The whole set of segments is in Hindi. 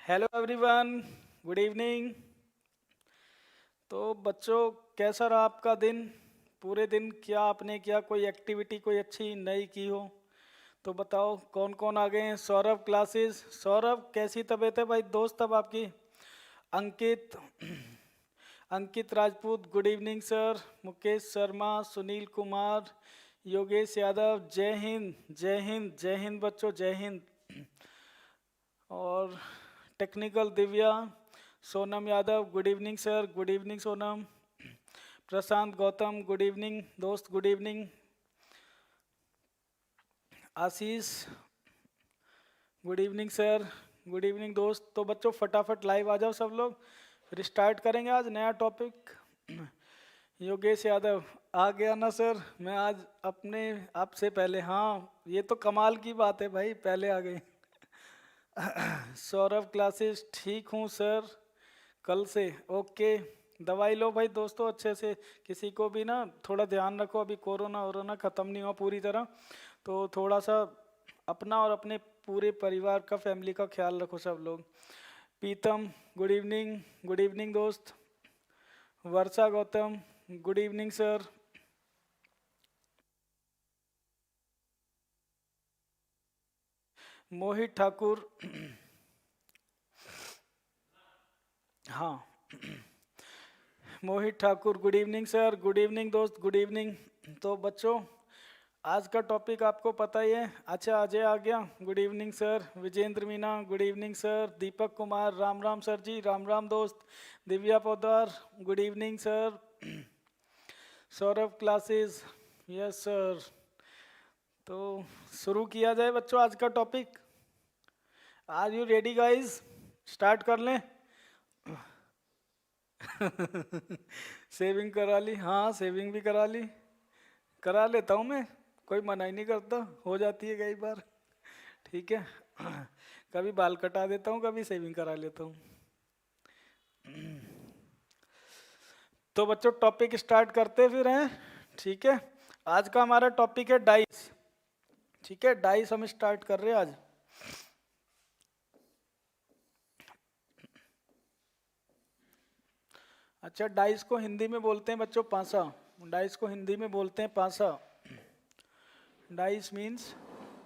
Hello everyone, good evening. तो बच्चों, कैसा रहा आपका दिन? पूरे दिन क्या आपने किया? कोई एक्टिविटी कोई अच्छी नई की हो तो बताओ। कौन कौन आ गए हैं? सौरभ क्लासेस। सौरभ, कैसी तबीयत है भाई दोस्त अब आपकी? Ankit Ankit Rajput, good evening sir. Mukesh Sharma, Sunil Kumar, Yogesh Yadav, जय हिंद जय हिंद जय हिंद बच्चों, जय हिंद। और technical Divya, Sonam Yadav, good evening sir, good evening Sonam. Prashant Gautam, good evening दोस्त, good evening. Ashish, good evening sir, good evening दोस्त। तो बच्चों फटाफट लाइव आ जाओ सब लोग, फिर स्टार्ट करेंगे आज नया टॉपिक। योगेश यादव आ गया ना सर? मैं आज अपने आपसे पहले, हाँ ये तो कमाल की बात है भाई, पहले आ गए। सौरभ क्लासेस, ठीक हूँ सर, कल से ओके। दवाई लो भाई दोस्तों अच्छे से, किसी को भी ना थोड़ा ध्यान रखो, अभी कोरोना वोरोना ख़त्म नहीं हुआ पूरी तरह, तो थोड़ा सा अपना और अपने पूरे परिवार का, फैमिली का ख्याल रखो सब लोग। Pitam, good evening, good evening दोस्त। Varsha Gautam, good evening sir. Mohit Thakur, हाँ Mohit Thakur, good evening sir, good evening दोस्त, गुड इवनिंग। तो बच्चों आज का टॉपिक आपको पता ही है। अच्छा अजय आ गया, good evening sir. Vijendra Meena, good evening sir. Deepak Kumar, Ram Ram sir ji, Ram Ram दोस्त। Divya Podar, good evening sir. Saurabh classes, yes sir. तो शुरू किया जाए बच्चों आज का topic. Are you ready guys? Start कर लें? सेविंग करा ली? हाँ सेविंग भी करा ली, करा लेता हूँ मैं, कोई मना ही नहीं करता, हो जाती है कई बार। ठीक है। कभी बाल कटा देता हूँ, कभी सेविंग करा लेता हूँ। तो बच्चों टॉपिक स्टार्ट करते फिर हैं। ठीक है, आज का हमारा टॉपिक है डाइस। ठीक है, डाइस हम स्टार्ट कर रहे हैं आज। अच्छा, डाइस को हिंदी में बोलते हैं बच्चों पासा। डाइस को हिंदी में बोलते हैं पासा। डाइस मीन्स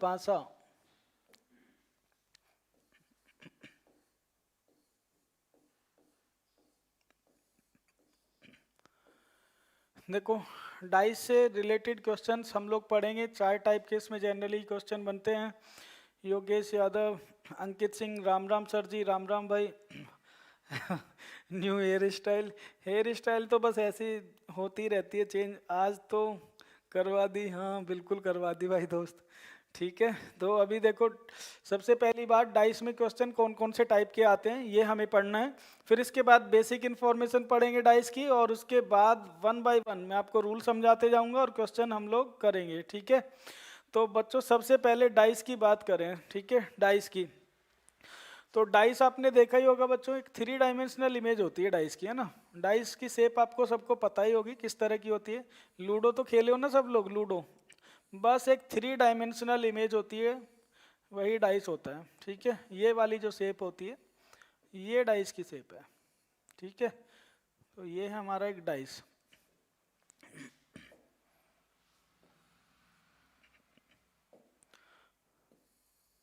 पासा। देखो, डाइस से रिलेटेड क्वेश्चंस हम लोग पढ़ेंगे। चार टाइप के इसमें जनरली क्वेश्चन बनते हैं। योगेश यादव, अंकित सिंह, राम राम सर जी, राम राम भाई। New hair style, hair style तो बस ऐसी होती रहती है चेंज, आज तो करवा दी, हाँ बिल्कुल करवा दी भाई दोस्त। ठीक है, तो अभी देखो सबसे पहली बात, डाइस में क्वेश्चन कौन कौन से टाइप के आते हैं ये हमें पढ़ना है। फिर इसके बाद बेसिक इन्फॉर्मेशन पढ़ेंगे डाइस की, और उसके बाद वन बाय वन मैं आपको रूल समझाते जाऊंगा और क्वेश्चन हम लोग करेंगे। ठीक है, तो बच्चों सबसे पहले डाइस की बात करें। ठीक है, डाइस की, तो डाइस आपने देखा ही होगा बच्चों, एक थ्री डायमेंशनल इमेज होती है डाइस की, है ना। डाइस की शेप आपको सबको पता ही होगी किस तरह की होती है। लूडो तो खेले हो ना सब लोग, लूडो, बस एक थ्री डायमेंशनल इमेज होती है, वही डाइस होता है। ठीक है, ये वाली जो शेप होती है ये डाइस की शेप है। ठीक है, तो ये है हमारा एक डाइस।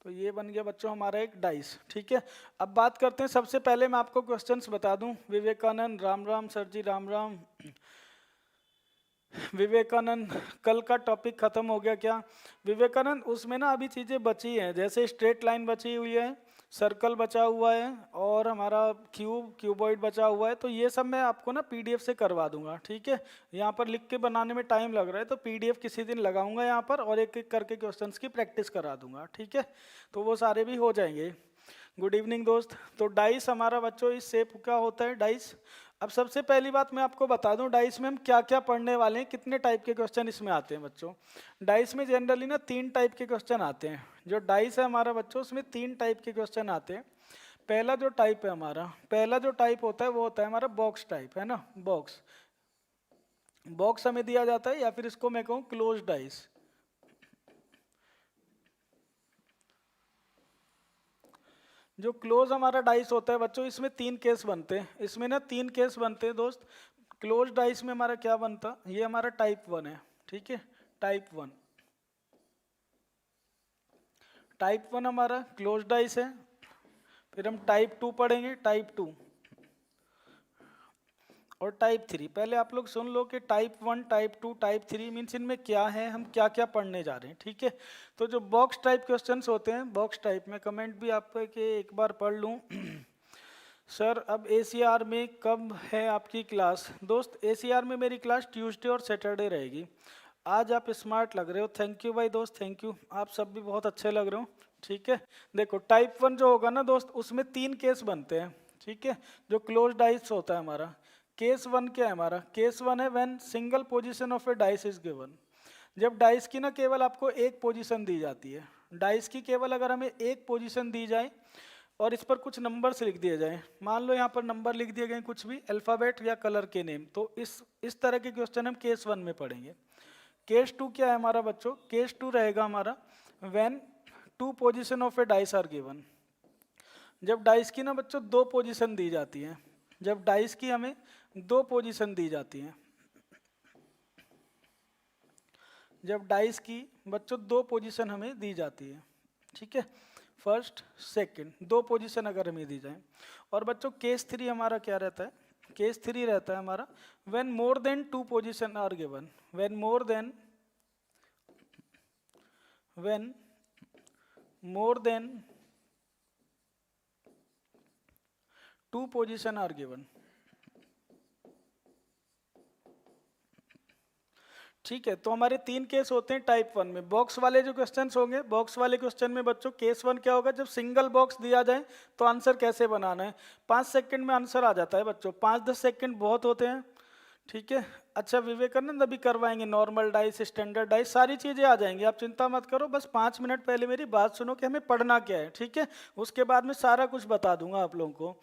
तो ये बन गया बच्चों हमारा एक डाइस। ठीक है, अब बात करते हैं, सबसे पहले मैं आपको क्वेश्चंस बता दूं। विवेकानंद, राम राम सर जी, राम राम। विवेकानंद, कल का टॉपिक खत्म हो गया क्या? विवेकानंद, उसमें ना अभी चीजें बची हैं, जैसे स्ट्रेट लाइन बची हुई है, सर्कल बचा हुआ है, और हमारा क्यूबॉइड बचा हुआ है। तो ये सब मैं आपको ना पीडीएफ से करवा दूंगा। ठीक है, यहाँ पर लिख के बनाने में टाइम लग रहा है, तो पीडीएफ किसी दिन लगाऊंगा यहाँ पर, और एक एक करके क्वेश्चंस की प्रैक्टिस करा दूंगा। ठीक है, तो वो सारे भी हो जाएंगे। गुड इवनिंग दोस्त। तो डाइस हमारा बच्चों इस शेप का होता है डाइस। अब सबसे पहली बात मैं आपको बता दूं, डाइस में हम क्या क्या पढ़ने वाले हैं, कितने टाइप के क्वेश्चन इसमें आते हैं बच्चों। डाइस में जनरली ना तीन टाइप के क्वेश्चन आते हैं। जो डाइस है हमारा बच्चों, उसमें तीन टाइप के क्वेश्चन आते हैं। पहला जो टाइप है हमारा, पहला जो टाइप होता है वो होता है हमारा बॉक्स टाइप, है ना। बॉक्स, बॉक्स हमें दिया जाता है, या फिर इसको मैं कहूँ क्लोज डाइस। जो क्लोज हमारा डाइस होता है बच्चों, इसमें 3 केस बनते हैं, इसमें ना 3 केस बनते हैं दोस्त। क्लोज डाइस में हमारा क्या बनता, ये हमारा टाइप 1 है, ठीक है, टाइप 1। टाइप 1 हमारा क्लोज डाइस है। फिर हम टाइप 2 पढ़ेंगे, टाइप 2 और टाइप 3। पहले आप लोग सुन लो कि टाइप 1, टाइप 2, टाइप 3 मीन्स इनमें क्या है, हम क्या क्या पढ़ने जा रहे हैं, ठीक है। तो जो बॉक्स टाइप क्वेश्चंस होते हैं, बॉक्स टाइप में कमेंट भी आप के एक बार पढ़ लूँ। सर अब एसीआर में कब है आपकी क्लास? दोस्त एसीआर में मेरी क्लास ट्यूसडे और सैटरडे रहेगी। आज आप स्मार्ट लग रहे हो, थैंक यू भाई दोस्त, थैंक यू। आप सब भी बहुत अच्छे लग रहे हो, ठीक है। देखो टाइप 1 जो होगा ना दोस्त, उसमें 3 केस बनते हैं, ठीक है, जो क्लोज डाइस होता है हमारा। केस 1 क्या है हमारा? केस 1 है when single position of a dice is given. जब डाइस की ना केवल आपको एक पोजीशन दी जाती है, डाइस की केवल अगर हमें एक पोजीशन दी जाए और इस पर कुछ नंबर्स लिख दिए जाए, मान लो यहाँ पर नंबर लिख दिए गए कुछ भी, अल्फ़ाबेट या कलर के नेम, तो इस तरह के क्वेश्चन हम केस 1 में पढ़ेंगे। केस 2 क्या है हमारा बच्चों? केस 2 रहेगा हमारा when 2 position of a dice are given. जब डाइस की ना बच्चों 2 पोजीशन दी जाती है, जब डाइस की हमें 2 पोजीशन दी जाती है, जब डाइस की बच्चों 2 पोजीशन हमें दी जाती है, ठीक है, फर्स्ट सेकंड 2 पोजीशन अगर हमें दी जाए। और बच्चों केस 3 हमारा क्या रहता है? केस 3 रहता है हमारा when more than 2 position are given. When more than 2 position are given, ठीक है। तो हमारे 3 केस होते हैं टाइप 1 में। बॉक्स वाले जो क्वेश्चंस होंगे, बॉक्स वाले क्वेश्चन में बच्चों केस 1 क्या होगा? जब सिंगल बॉक्स दिया जाए तो आंसर कैसे बनाना है, 5 सेकंड में आंसर आ जाता है बच्चों, 5-10 सेकंड बहुत होते हैं, ठीक है। अच्छा विवेकानंद अभी करवाएंगे, नॉर्मल डाइस, स्टैंडर्ड डाइस, सारी चीज़ें आ जाएंगी, आप चिंता मत करो। बस 5 मिनट पहले मेरी बात सुनो कि हमें पढ़ना क्या है, ठीक है। उसके बाद में सारा कुछ बता दूंगा आप लोगों को।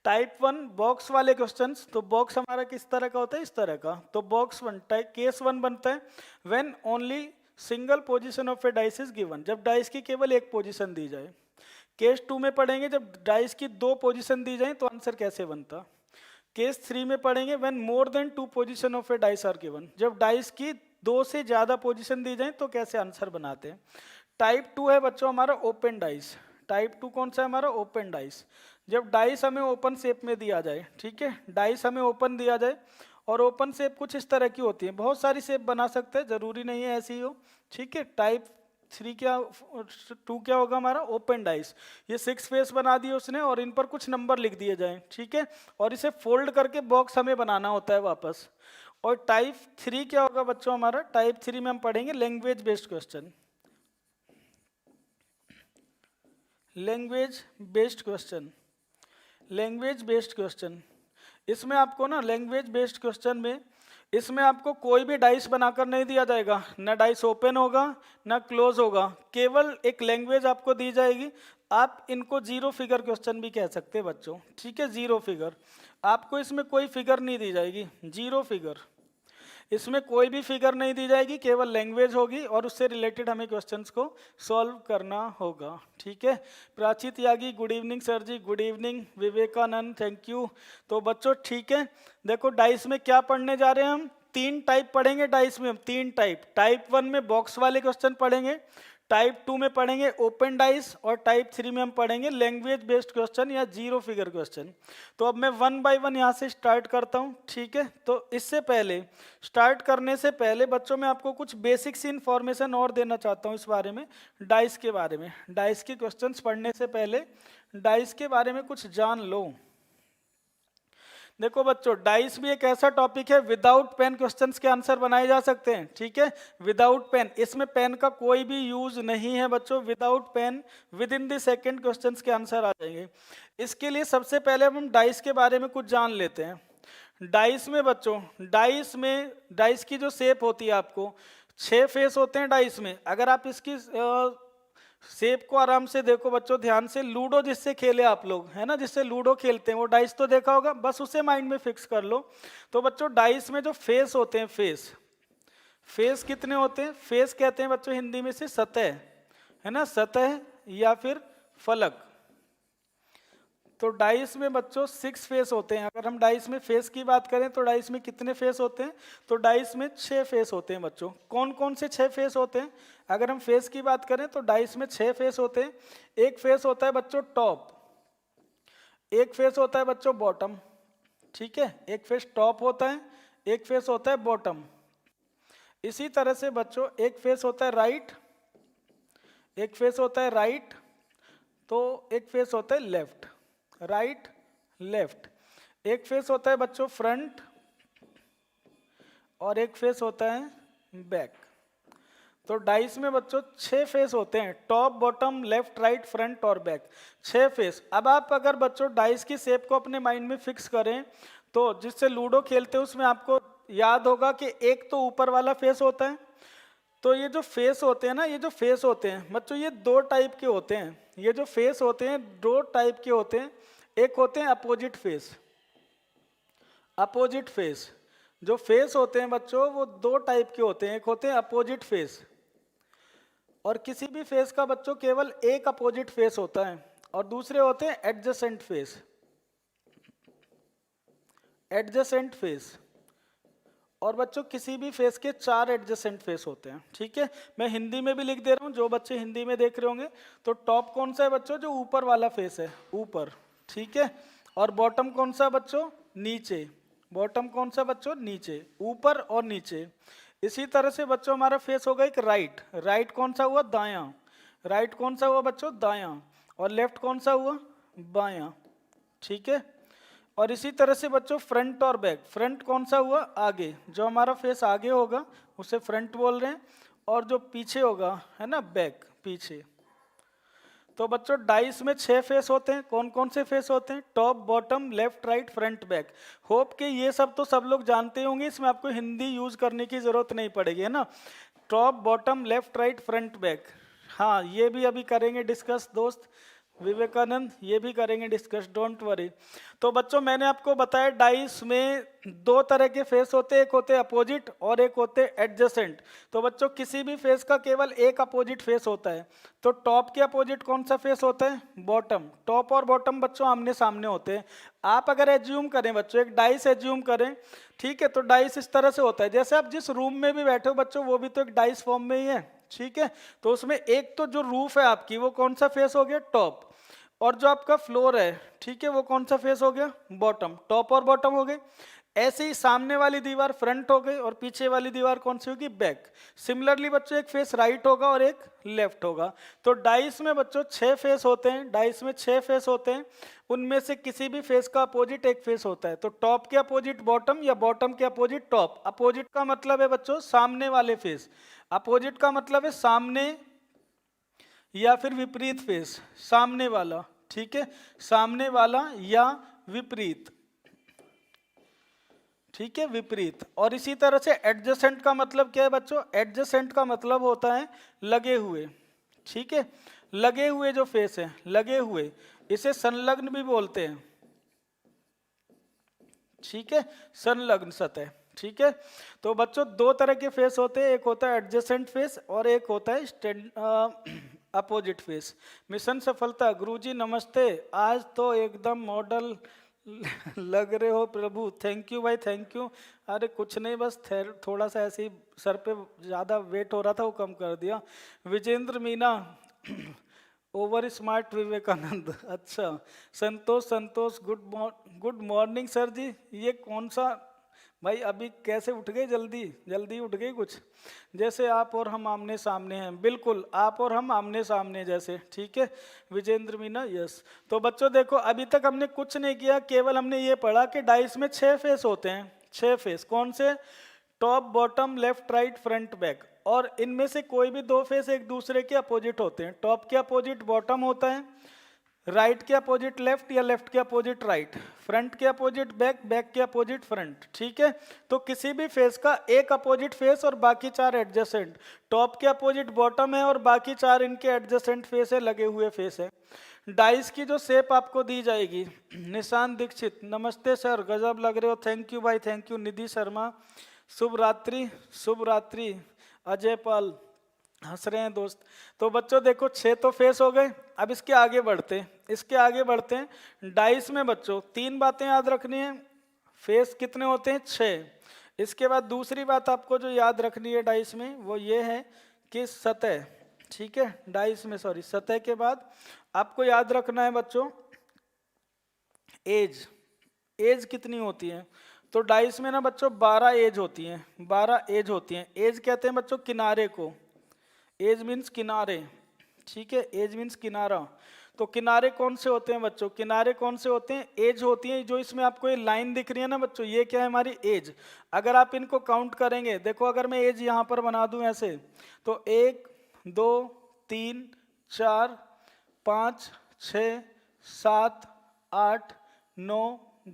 टाइप 1 बॉक्स वाले क्वेश्चंस, तो बॉक्स हमारा किस तरह का होता है? इस तरह का। तो बॉक्स 1 टाइप केस 1 बनता है when only single position of a dice is given, जब डाइस की केवल एक पोजीशन दी जाए। केस 2 में पढ़ेंगे जब डाइस की 2 पोजीशन दी जाए तो आंसर कैसे बनता। केस 3 में पढ़ेंगे when more than 2 position of a dice are given, जब डाइस की 2 से ज्यादा पोजीशन दी जाए तो कैसे आंसर बनाते हैं। टाइप 2 है बच्चों हमारा ओपन डाइस। टाइप 2 कौन सा है हमारा? Open dice. जब डाइस हमें ओपन शेप में दिया जाए, ठीक है, डाइस हमें ओपन दिया जाए, और ओपन शेप कुछ इस तरह की होती है, बहुत सारी शेप बना सकते हैं, जरूरी नहीं है ऐसी हो, ठीक है। टाइप 3 क्या 2 क्या होगा हमारा? Open dice. ये 6 फेस बना दिए उसने और इन पर कुछ नंबर लिख दिए जाए, ठीक है, और इसे फोल्ड करके बॉक्स हमें बनाना होता है वापस। और टाइप 3 क्या होगा बच्चों हमारा? टाइप 3 में हम पढ़ेंगे language based question. Language based question, language based question, इसमें आपको ना लैंग्वेज बेस्ड क्वेश्चन में इसमें आपको कोई भी डाइस बनाकर नहीं दिया जाएगा, ना डाइस ओपन होगा ना क्लोज होगा, केवल एक लैंग्वेज आपको दी जाएगी। आप इनको जीरो फिगर क्वेश्चन भी कह सकते हैं बच्चों, ठीक है, जीरो फिगर। आपको इसमें कोई फिगर नहीं दी जाएगी, जीरो फिगर, इसमें कोई भी फिगर नहीं दी जाएगी, केवल लैंग्वेज होगी और उससे रिलेटेड हमें क्वेश्चंस को सॉल्व करना होगा, ठीक है। Prachi Tyagi good evening sir ji, good evening. Vivekanand thank you. तो बच्चों ठीक है, देखो डाइस में क्या पढ़ने जा रहे हैं हम? 3 टाइप पढ़ेंगे डाइस में हम, 3 टाइप। टाइप 1 में बॉक्स वाले क्वेश्चन पढ़ेंगे, टाइप 2 में पढ़ेंगे ओपन डाइस, और टाइप 3 में हम पढ़ेंगे लैंग्वेज बेस्ड क्वेश्चन या जीरो फिगर क्वेश्चन। तो अब मैं 1 बाय 1 यहाँ से स्टार्ट करता हूँ, ठीक है। तो इससे पहले, स्टार्ट करने से पहले बच्चों मैं आपको कुछ बेसिक सी इन्फॉर्मेशन और देना चाहता हूँ इस बारे में, डाइस के बारे में। डाइस के क्वेश्चंस पढ़ने से पहले डाइस के बारे में कुछ जान लो। देखो बच्चों डाइस भी एक ऐसा टॉपिक है, विदाउट पेन क्वेश्चंस के आंसर बनाए जा सकते हैं, ठीक है, विदाउट पेन। इसमें पेन का कोई भी यूज नहीं है बच्चों, without pen within the second questions के आंसर आ जाएंगे। इसके लिए सबसे पहले हम डाइस के बारे में कुछ जान लेते हैं। डाइस में बच्चों, डाइस की जो शेप होती है, आपको 6 फेस होते हैं डाइस में। अगर आप इसकी शेप को आराम से देखो बच्चों, ध्यान से, लूडो जिससे खेले आप लोग, है ना, जिससे लूडो खेलते हैं, वो डाइस तो देखा होगा, बस उसे माइंड में फिक्स कर लो। तो बच्चों डाइस में जो फेस होते हैं, फेस कितने होते हैं? फेस कहते हैं बच्चों हिंदी में से सतह, है ना, सतह या फिर फलक। तो डाइस में बच्चों 6 फेस होते हैं। अगर हम डाइस में फेस की बात करें तो डाइस में कितने फेस होते हैं? तो डाइस में 6 फेस होते हैं बच्चों। कौन कौन से 6 फेस होते हैं? अगर हम फेस की बात करें तो डाइस में 6 फेस होते हैं। एक फेस होता है बच्चों टॉप, एक फेस होता है बच्चों बॉटम, ठीक है, एक फेस टॉप होता है, एक फेस होता है बॉटम। इसी तरह से बच्चों एक फेस होता है राइट, एक फेस होता है राइट, तो एक फेस होता है लेफ्ट, राइट लेफ्ट। एक फेस होता है बच्चों फ्रंट और एक फेस होता है बैक। तो डाइस में बच्चों 6 फेस होते हैं, top bottom left right front और बैक, 6 फेस। अब आप अगर बच्चों डाइस की शेप को अपने माइंड में फिक्स करें तो जिससे लूडो खेलते हैं उसमें आपको याद होगा कि एक तो ऊपर वाला फेस होता है। तो ये जो फेस होते हैं ना, ये जो फेस होते हैं बच्चों ये 2 टाइप के होते हैं। ये जो फेस होते हैं 2 टाइप के होते हैं। एक होते हैं अपोजिट फेस, अपोजिट फेस। जो फेस होते हैं बच्चों वो 2 टाइप के होते हैं। एक होते हैं अपोजिट फेस, और किसी भी फेस का बच्चों केवल एक अपोजिट फेस होता है, और दूसरे होते हैं एडजेसेंट फेस, एडजेसेंट फेस। और बच्चों किसी भी फेस के 4 एडजेसेंट फेस होते हैं, ठीक है। मैं हिंदी में भी लिख दे रहा हूं, जो बच्चे हिंदी में देख रहे होंगे। तो टॉप कौन सा है बच्चों? जो ऊपर वाला फेस है, ऊपर, ठीक है। और बॉटम कौन सा बच्चों? नीचे। बॉटम कौन सा बच्चों? नीचे। ऊपर और नीचे। इसी तरह से बच्चों हमारा फेस होगा एक राइट, राइट कौन सा हुआ? दायां। राइट कौन सा हुआ बच्चों? दायां। और लेफ्ट कौन सा हुआ? बायां, ठीक है। और इसी तरह से बच्चों फ्रंट और बैक। फ्रंट कौन सा हुआ? आगे। जो हमारा फेस आगे होगा उसे फ्रंट बोल रहे हैं, और जो पीछे होगा है ना बैक, पीछे। तो बच्चों डाइस में 6 फेस होते हैं। कौन कौन से फेस होते हैं? Top bottom left right front back. Hope के ये सब तो सब लोग जानते होंगे, इसमें आपको हिंदी यूज करने की जरूरत नहीं पड़ेगी, है ना। Top bottom left right front back, हाँ ये भी अभी करेंगे डिस्कस दोस्त विवेकानंद, ये भी करेंगे डिस्कस, डोंट वरी। तो बच्चों मैंने आपको बताया डाइस में 2 तरह के फेस होते हैं, एक होते अपोजिट और एक होते एडजेसेंट। तो बच्चों किसी भी फेस का केवल एक अपोजिट फेस होता है। तो टॉप के अपोजिट कौन सा फेस होता है? बॉटम। टॉप और बॉटम बच्चों आमने सामने होते हैं। आप अगर एज्यूम करें बच्चों, एक डाइस एज्यूम करें, ठीक है, तो डाइस इस तरह से होता है, जैसे आप जिस रूम में भी बैठे हो बच्चों वो भी तो एक डाइस फॉर्म में ही है, ठीक है। तो उसमें एक तो जो रूफ है आपकी वो कौन सा फेस हो गया? टॉप। और जो आपका फ्लोर है, ठीक है, वो कौन सा फेस हो गया? बॉटम। टॉप और बॉटम हो गए। ऐसे ही सामने वाली दीवार फ्रंट हो गई और पीछे वाली दीवार कौन सी होगी? बैक। सिमिलरली बच्चों एक फेस राइट होगा और एक लेफ्ट होगा। तो डाइस में बच्चों 6 फेस होते हैं, डाइस में 6 फेस होते हैं। उनमें से किसी भी फेस का अपोजिट एक फेस होता है। तो टॉप के अपोजिट बॉटम या बॉटम के अपोजिट टॉप। अपोजिट का मतलब है बच्चों सामने वाले फेस, अपोजिट का मतलब है सामने या फिर विपरीत फेस, सामने वाला, ठीक है, सामने वाला या विपरीत, ठीक है, विपरीत। और इसी तरह से एडजेसेंट का मतलब क्या है बच्चों? एडजेसेंट का मतलब होता है लगे हुए, ठीक है, लगे हुए जो फेस है, लगे हुए, इसे संलग्न भी बोलते हैं, ठीक है, संलग्न सतह, ठीक है। तो बच्चों 2 तरह के फेस होते हैं, एक होता है एडजेसेंट फेस और एक होता है अपोजिट फेस। मिशन सफलता गुरुजी नमस्ते, आज तो एकदम मॉडल लग रहे हो प्रभु। थैंक यू भाई, थैंक यू। अरे कुछ नहीं, बस थोड़ा सा ऐसे ही सर पे ज़्यादा वेट हो रहा था, वो कम कर दिया। विजेंद्र मीना ओवर स्मार्ट विवेकानंद, अच्छा। संतोष संतोष गुड मॉर्निंग सर जी। ये कौन सा भाई, अभी कैसे उठ गए? जल्दी जल्दी उठ गए कुछ, जैसे आप और हम आमने सामने हैं, बिल्कुल आप और हम आमने सामने जैसे, ठीक है। विजेंद्र मीना, यस। तो बच्चों देखो अभी तक हमने कुछ नहीं किया, केवल हमने ये पढ़ा कि डाइस में 6 फेस होते हैं। 6 फेस कौन से? Top bottom left right front back. और इनमें से कोई भी 2 फेस एक दूसरे के अपोजिट होते हैं। टॉप के अपोजिट बॉटम होता है, राइट के अपोजिट लेफ्ट या लेफ्ट के अपोजिट राइट, फ्रंट के अपोजिट बैक, बैक के अपोजिट फ्रंट, ठीक है। तो किसी भी फेस का एक अपोजिट फेस और बाकी 4 एडजेसेंट। टॉप के अपोजिट बॉटम है और बाकी 4 इनके एडजेसेंट फेस है, लगे हुए फेस है। डाइस की जो शेप आपको दी जाएगी, निशान दीक्षित नमस्ते सर, गजब लग रहे हो, थैंक यू भाई, थैंक यू। निधि शर्मा शुभ रात्रि, शुभ रात्रि। अजय पाल हंस रहे हैं दोस्त। तो बच्चों देखो 6 तो फेस हो गए। अब इसके आगे बढ़ते हैं। डाइस में बच्चों 3 बातें याद रखनी है। फेस कितने होते हैं? 6। इसके बाद दूसरी बात आपको जो याद रखनी है डाइस में वो ये है कि सतह, ठीक है, डाइस में सॉरी सतह के बाद आपको याद रखना है बच्चों एज। एज कितनी होती है? तो डाइस में ना बच्चों 12 एज होती हैं। 12 एज होती हैं। एज कहते हैं बच्चों किनारे को। एज मीन्स किनारे, ठीक है, एज मीन्स किनारा। तो किनारे कौन से होते हैं बच्चों? किनारे कौन से होते हैं? एज होती है। जो इसमें आपको ये लाइन दिख रही है ना बच्चों, ये क्या है? हमारी एज। अगर आप इनको काउंट करेंगे, देखो अगर मैं एज यहाँ पर बना दूं ऐसे, तो 1 2 3 4 5 6 7 8 9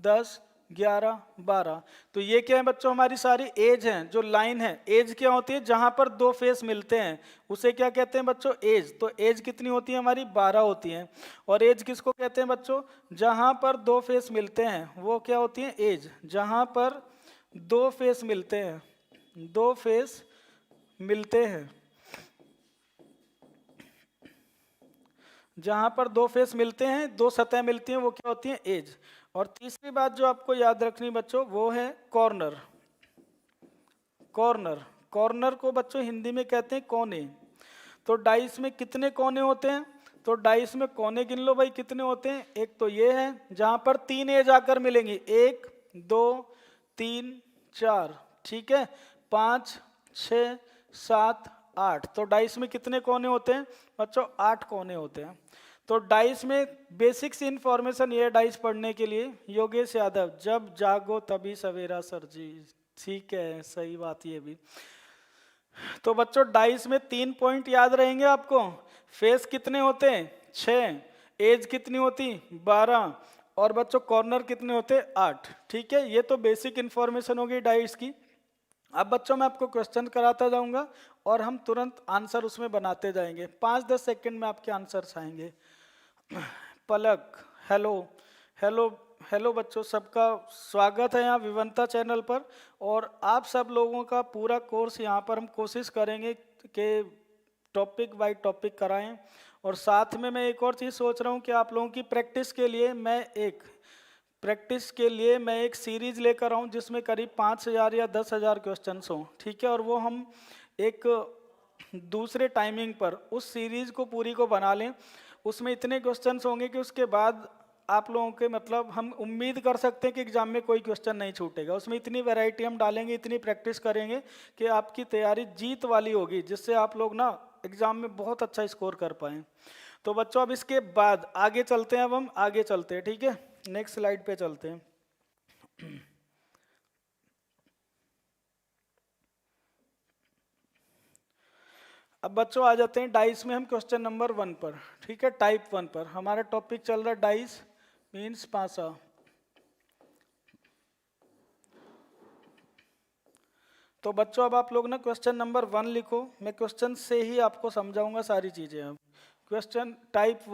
10 11 12। तो ये क्या है बच्चों? हमारी सारी एज है। जो लाइन है, एज क्या होती है? जहां पर 2 फेस मिलते हैं उसे क्या कहते हैं बच्चों? एज। तो एज कितनी होती है हमारी? 12 होती है। और एज किसको कहते हैं बच्चों? जहां पर 2 फेस मिलते हैं वो क्या होती है? एज। जहां पर 2 फेस मिलते हैं, 2 फेस मिलते हैं, जहां पर 2 फेस मिलते हैं, 2 सतह मिलती हैं, वो क्या होती है? एज। और तीसरी बात जो आपको याद रखनी बच्चों वो है कॉर्नर। कॉर्नर, कॉर्नर को बच्चों हिंदी में कहते हैं कोने। तो डाइस में कितने कोने होते हैं? तो डाइस में कोने गिन लो भाई कितने होते हैं। एक तो ये है जहां पर 3 एज आकर मिलेंगी, 1 2 3 4, ठीक है, 5 6 7 8। तो डाइस में कितने कोने होते हैं बच्चों? 8 कोने होते हैं। तो डाइस में बेसिक्स इन्फॉर्मेशन ये है डाइस पढ़ने के लिए। योगेश यादव, जब जागो तभी सवेरा सर जी, ठीक है, सही बात ये भी। तो बच्चों डाइस में 3 पॉइंट याद रहेंगे आपको। फेस कितने होते हैं? 6। एज कितनी होती? 12। और बच्चों कॉर्नर कितने होते? 8। ठीक है, ये तो बेसिक इन्फॉर्मेशन होगी डाइस की। अब बच्चों मैं आपको क्वेश्चन कराता जाऊंगा और हम तुरंत आंसर उसमें बनाते जाएंगे। 5-10 सेकंड में आपके आंसर्स आएंगे। पलक, हेलो, हेलो, हेलो बच्चों, सबका स्वागत है यहाँ विवंता चैनल पर। और आप सब लोगों का पूरा कोर्स यहाँ पर हम कोशिश करेंगे कि टॉपिक बाय टॉपिक कराएं। और साथ में मैं एक और चीज़ सोच रहा हूँ कि आप लोगों की प्रैक्टिस के लिए मैं एक सीरीज लेकर आऊँ जिसमें करीब 5,000 या 10,000 क्वेश्चंस हों, ठीक है। और वो हम एक दूसरे टाइमिंग पर उस सीरीज को पूरी को बना लें। उसमें इतने क्वेश्चंस होंगे कि उसके बाद आप लोगों के मतलब हम उम्मीद कर सकते हैं कि एग्जाम में कोई क्वेश्चन नहीं छूटेगा। उसमें इतनी वैरायटी हम डालेंगे, इतनी प्रैक्टिस करेंगे कि आपकी तैयारी जीत वाली होगी, जिससे आप लोग ना एग्जाम में बहुत अच्छा स्कोर कर पाएँ। तो बच्चों अब इसके बाद आगे चलते हैं। अब हम आगे चलते हैं, ठीक है, नेक्स्ट स्लाइड पे चलते हैं। अब बच्चों आ जाते हैं डाइस में हम क्वेश्चन नंबर 1 पर, ठीक है, टाइप 1 पर। हमारा टॉपिक चल रहा है डाइस मीन्स पासा। तो बच्चों अब आप लोग ना क्वेश्चन नंबर 1 लिखो। मैं क्वेश्चन से ही आपको समझाऊंगा सारी चीजें। अब क्वेश्चन टाइप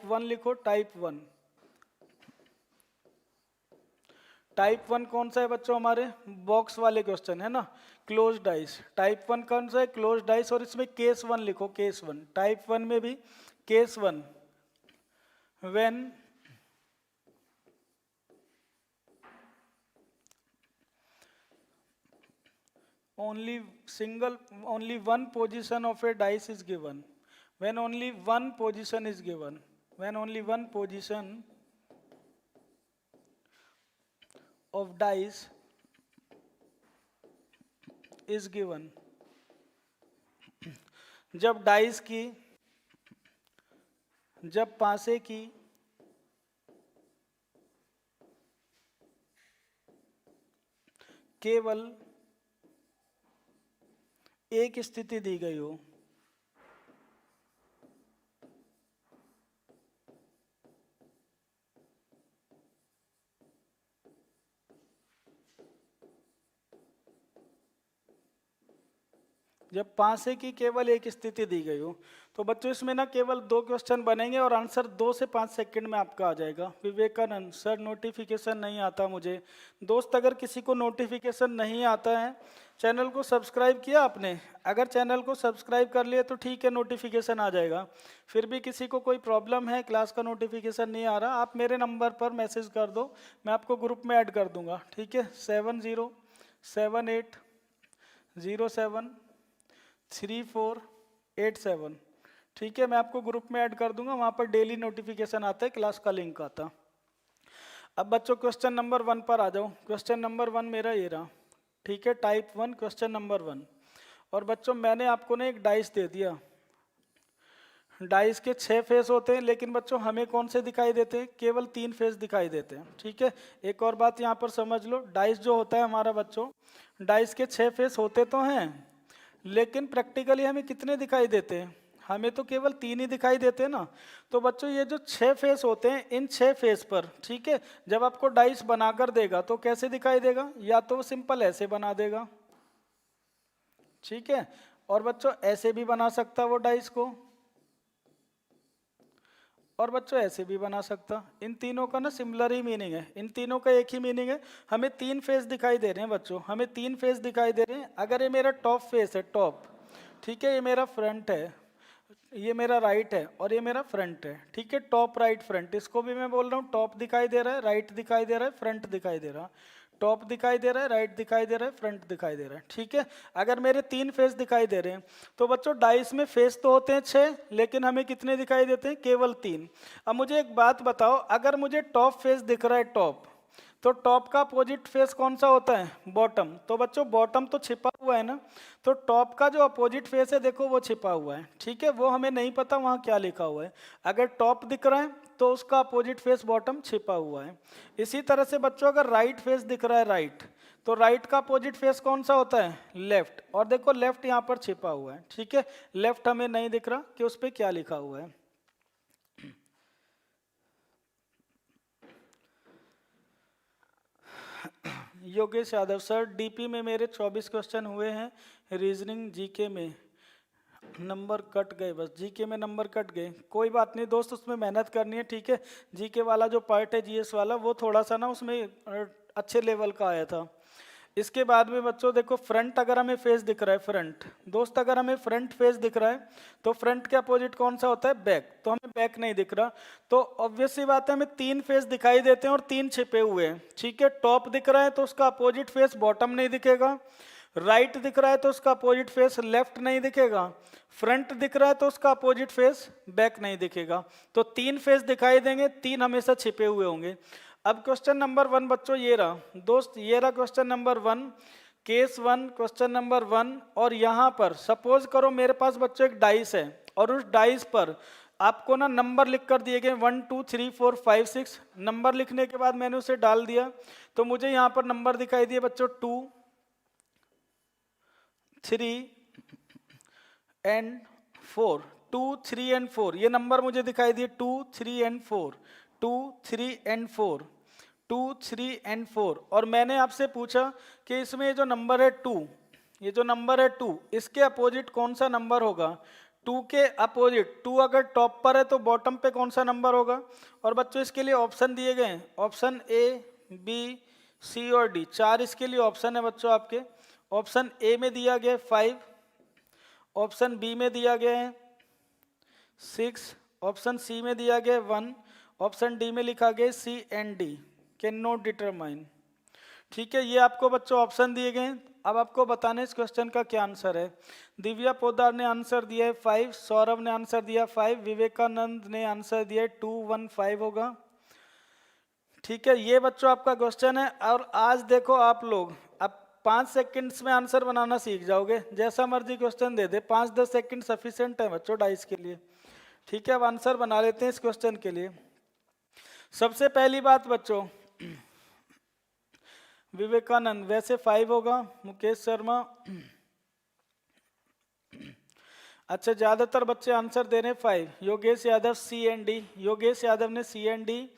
1 लिखो। टाइप 1 कौन सा है बच्चों? हमारे बॉक्स वाले क्वेश्चन है ना, क्लोज डाइस। टाइप 1 कौन सा है? Close dice. और इसमें केस 1 लिखो, केस 1। टाइप 1 में भी case 1, when only one position of a dice is given, when only one position is given, when only one position of dice is given, जब डाइस की, जब पासे की केवल एक स्थिति दी गई हो, जब पासे की केवल एक स्थिति दी गई हो। तो बच्चों इसमें ना केवल 2 क्वेश्चन बनेंगे और आंसर 2 से 5 सेकंड में आपका आ जाएगा। विवेकानंद सर नोटिफिकेशन नहीं आता मुझे। दोस्त अगर किसी को नोटिफिकेशन नहीं आता है, चैनल को सब्सक्राइब किया आपने? अगर चैनल को सब्सक्राइब कर लिया तो ठीक है, नोटिफिकेशन आ जाएगा। फिर भी किसी को कोई प्रॉब्लम है, क्लास का नोटिफिकेशन नहीं आ रहा, आप मेरे नंबर पर मैसेज कर दो, मैं आपको ग्रुप में ऐड कर दूंगा। ठीक है, 7078073487। ठीक है, मैं आपको ग्रुप में ऐड कर दूंगा, वहाँ पर डेली नोटिफिकेशन आता है, क्लास का लिंक आता। अब बच्चों क्वेश्चन नंबर 1 पर आ जाओ। क्वेश्चन नंबर 1 मेरा ये रहा। ठीक है, टाइप 1 क्वेश्चन नंबर 1। और बच्चों मैंने आपको ना एक डाइस दे दिया। डाइस के 6 फेस होते हैं, लेकिन बच्चों हमें कौन से दिखाई देते हैं? केवल 3 फेस दिखाई देते हैं। ठीक है, एक और बात यहाँ पर समझ लो, डाइस जो होता है हमारा बच्चों, डाइस के 6 फेस होते तो हैं, लेकिन प्रैक्टिकली हमें कितने दिखाई देते हैं? हमें तो केवल 3 ही दिखाई देते हैं ना। तो बच्चों ये जो 6 फेस होते हैं, इन 6 फेस पर, ठीक है, जब आपको डाइस बनाकर देगा तो कैसे दिखाई देगा? या तो वो सिंपल ऐसे बना देगा, ठीक है, और बच्चों ऐसे भी बना सकता वो डाइस को, और बच्चों ऐसे भी बना सकता। इन तीनों का ना सिमिलर ही मीनिंग है, इन तीनों का एक ही मीनिंग है। हमें 3 फेस दिखाई दे रहे हैं बच्चों, हमें 3 फेस दिखाई दे रहे हैं। अगर ये मेरा टॉप फेस है, टॉप, ठीक है, ये मेरा फ्रंट है, ये मेरा राइट है, और ये मेरा फ्रंट है। ठीक है, टॉप राइट फ्रंट, इसको भी मैं बोल रहा हूँ टॉप दिखाई दे रहा है, राइट दिखाई दे रहा है, फ्रंट दिखाई दे रहा है। टॉप दिखाई दे रहा है, राइट दिखाई दे रहा है, फ्रंट दिखाई दे रहा है। ठीक है, अगर मेरे 3 फेस दिखाई दे रहे हैं तो बच्चों डाइस में फेस तो होते हैं 6, लेकिन हमें कितने दिखाई देते हैं? केवल 3। अब मुझे एक बात बताओ, अगर मुझे टॉप फेस दिख रहा है टॉप, तो टॉप का अपोजिट फेस कौन सा होता है? बॉटम। तो बच्चों बॉटम तो छिपा हुआ है ना, तो टॉप का जो अपोजिट फेस है देखो वो छिपा हुआ है। ठीक है, वो हमें नहीं पता वहाँ क्या लिखा हुआ है। अगर टॉप दिख रहा है तो उसका अपोजिट फेस बॉटम छिपा हुआ है। इसी तरह से बच्चों अगर राइट फेस दिख रहा है राइट, तो राइट का अपोजिट फेस कौन सा होता है? लेफ्ट। और देखो लेफ्ट यहाँ पर छिपा हुआ है। ठीक है, लेफ्ट हमें नहीं दिख रहा कि उस पर क्या लिखा हुआ है। योगेश यादव सर, डीपी में मेरे 24 क्वेश्चन हुए हैं, रीजनिंग जीके में नंबर कट गए, बस जीके में नंबर कट गए। कोई बात नहीं दोस्त, उसमें मेहनत करनी है। ठीक है, जीके वाला जो पार्ट है जीएस वाला, वो थोड़ा सा ना उसमें अच्छे लेवल का आया था। इसके बाद में बच्चों देखो, फ्रंट अगर हमें फेस दिख रहा है, फ्रंट दोस्त अगर हमें फ्रंट फेस दिख रहा है तो फ्रंट के अपोजिट कौन सा होता है? बैक। तो हमें बैक नहीं दिख रहा, तो ऑब्वियस सी बात है हमें 3 फेस दिखाई देते हैं और 3 छिपे हुए हैं। ठीक है, टॉप दिख रहा है तो उसका अपोजिट फेस बॉटम नहीं दिखेगा, राइट दिख रहा है तो उसका अपोजिट फेस लेफ्ट नहीं दिखेगा, फ्रंट दिख रहा है तो उसका अपोजिट फेस बैक नहीं दिखेगा। तो 3 फेस दिखाई देंगे, 3 हमेशा छिपे हुए होंगे। अब क्वेश्चन नंबर 1 बच्चों ये रहा दोस्त, ये रहा question number 1, case 1 question number 1। और यहाँ पर सपोज करो मेरे पास बच्चों एक डाइस है, और उस डाइस पर आपको ना नंबर लिख कर दिए गए 1 2 3 4 5 6। नंबर लिखने के बाद मैंने उसे डाल दिया, तो मुझे यहाँ पर नंबर दिखाई दिए बच्चों 2 3 एंड 4, 2 3 एंड 4, ये नंबर मुझे दिखाई दिए 2 3 एंड 4, 2 3 एंड 4, 2 3 एंड 4। और मैंने आपसे पूछा कि इसमें ये जो नंबर है 2, ये जो नंबर है 2, इसके अपोजिट कौन सा नंबर होगा? 2 के अपोजिट, 2 अगर टॉप पर है तो बॉटम पे कौन सा नंबर होगा? और बच्चों इसके लिए ऑप्शन दिए गए हैं, ऑप्शन ए बी सी और डी, 4 इसके लिए ऑप्शन है बच्चों आपके। ऑप्शन ए में दिया गया 5, ऑप्शन बी में दिया गया है 6, ऑप्शन सी में दिया गया 1, ऑप्शन डी में लिखा गया C and D, can not determine. ठीक है, ये आपको बच्चों ऑप्शन दिए गए। अब आपको बताना इस क्वेश्चन का क्या आंसर है। दिव्या पोदार ने आंसर दिया है 5, सौरभ ने आंसर दिया 5, विवेकानंद ने आंसर दिया 2 1 5 होगा। ठीक है, ये बच्चों आपका क्वेश्चन है। और आज देखो आप लोग अब 5 सेकंड्स में आंसर बनाना सीख जाओगे, जैसा मर्जी क्वेश्चन दे दे, 5-10 सेकंड सफिशिएंट है बच्चों डाइस के लिए। ठीक है, अब आंसर बना लेते हैं इस क्वेश्चन के लिए। सबसे पहली बात बच्चों, विवेकानंद वैसे 5 होगा, मुकेश शर्मा, अच्छा ज्यादातर बच्चे आंसर दे रहे हैं 5, योगेश यादव सी एंड डी, योगेश यादव ने सी एंड डी,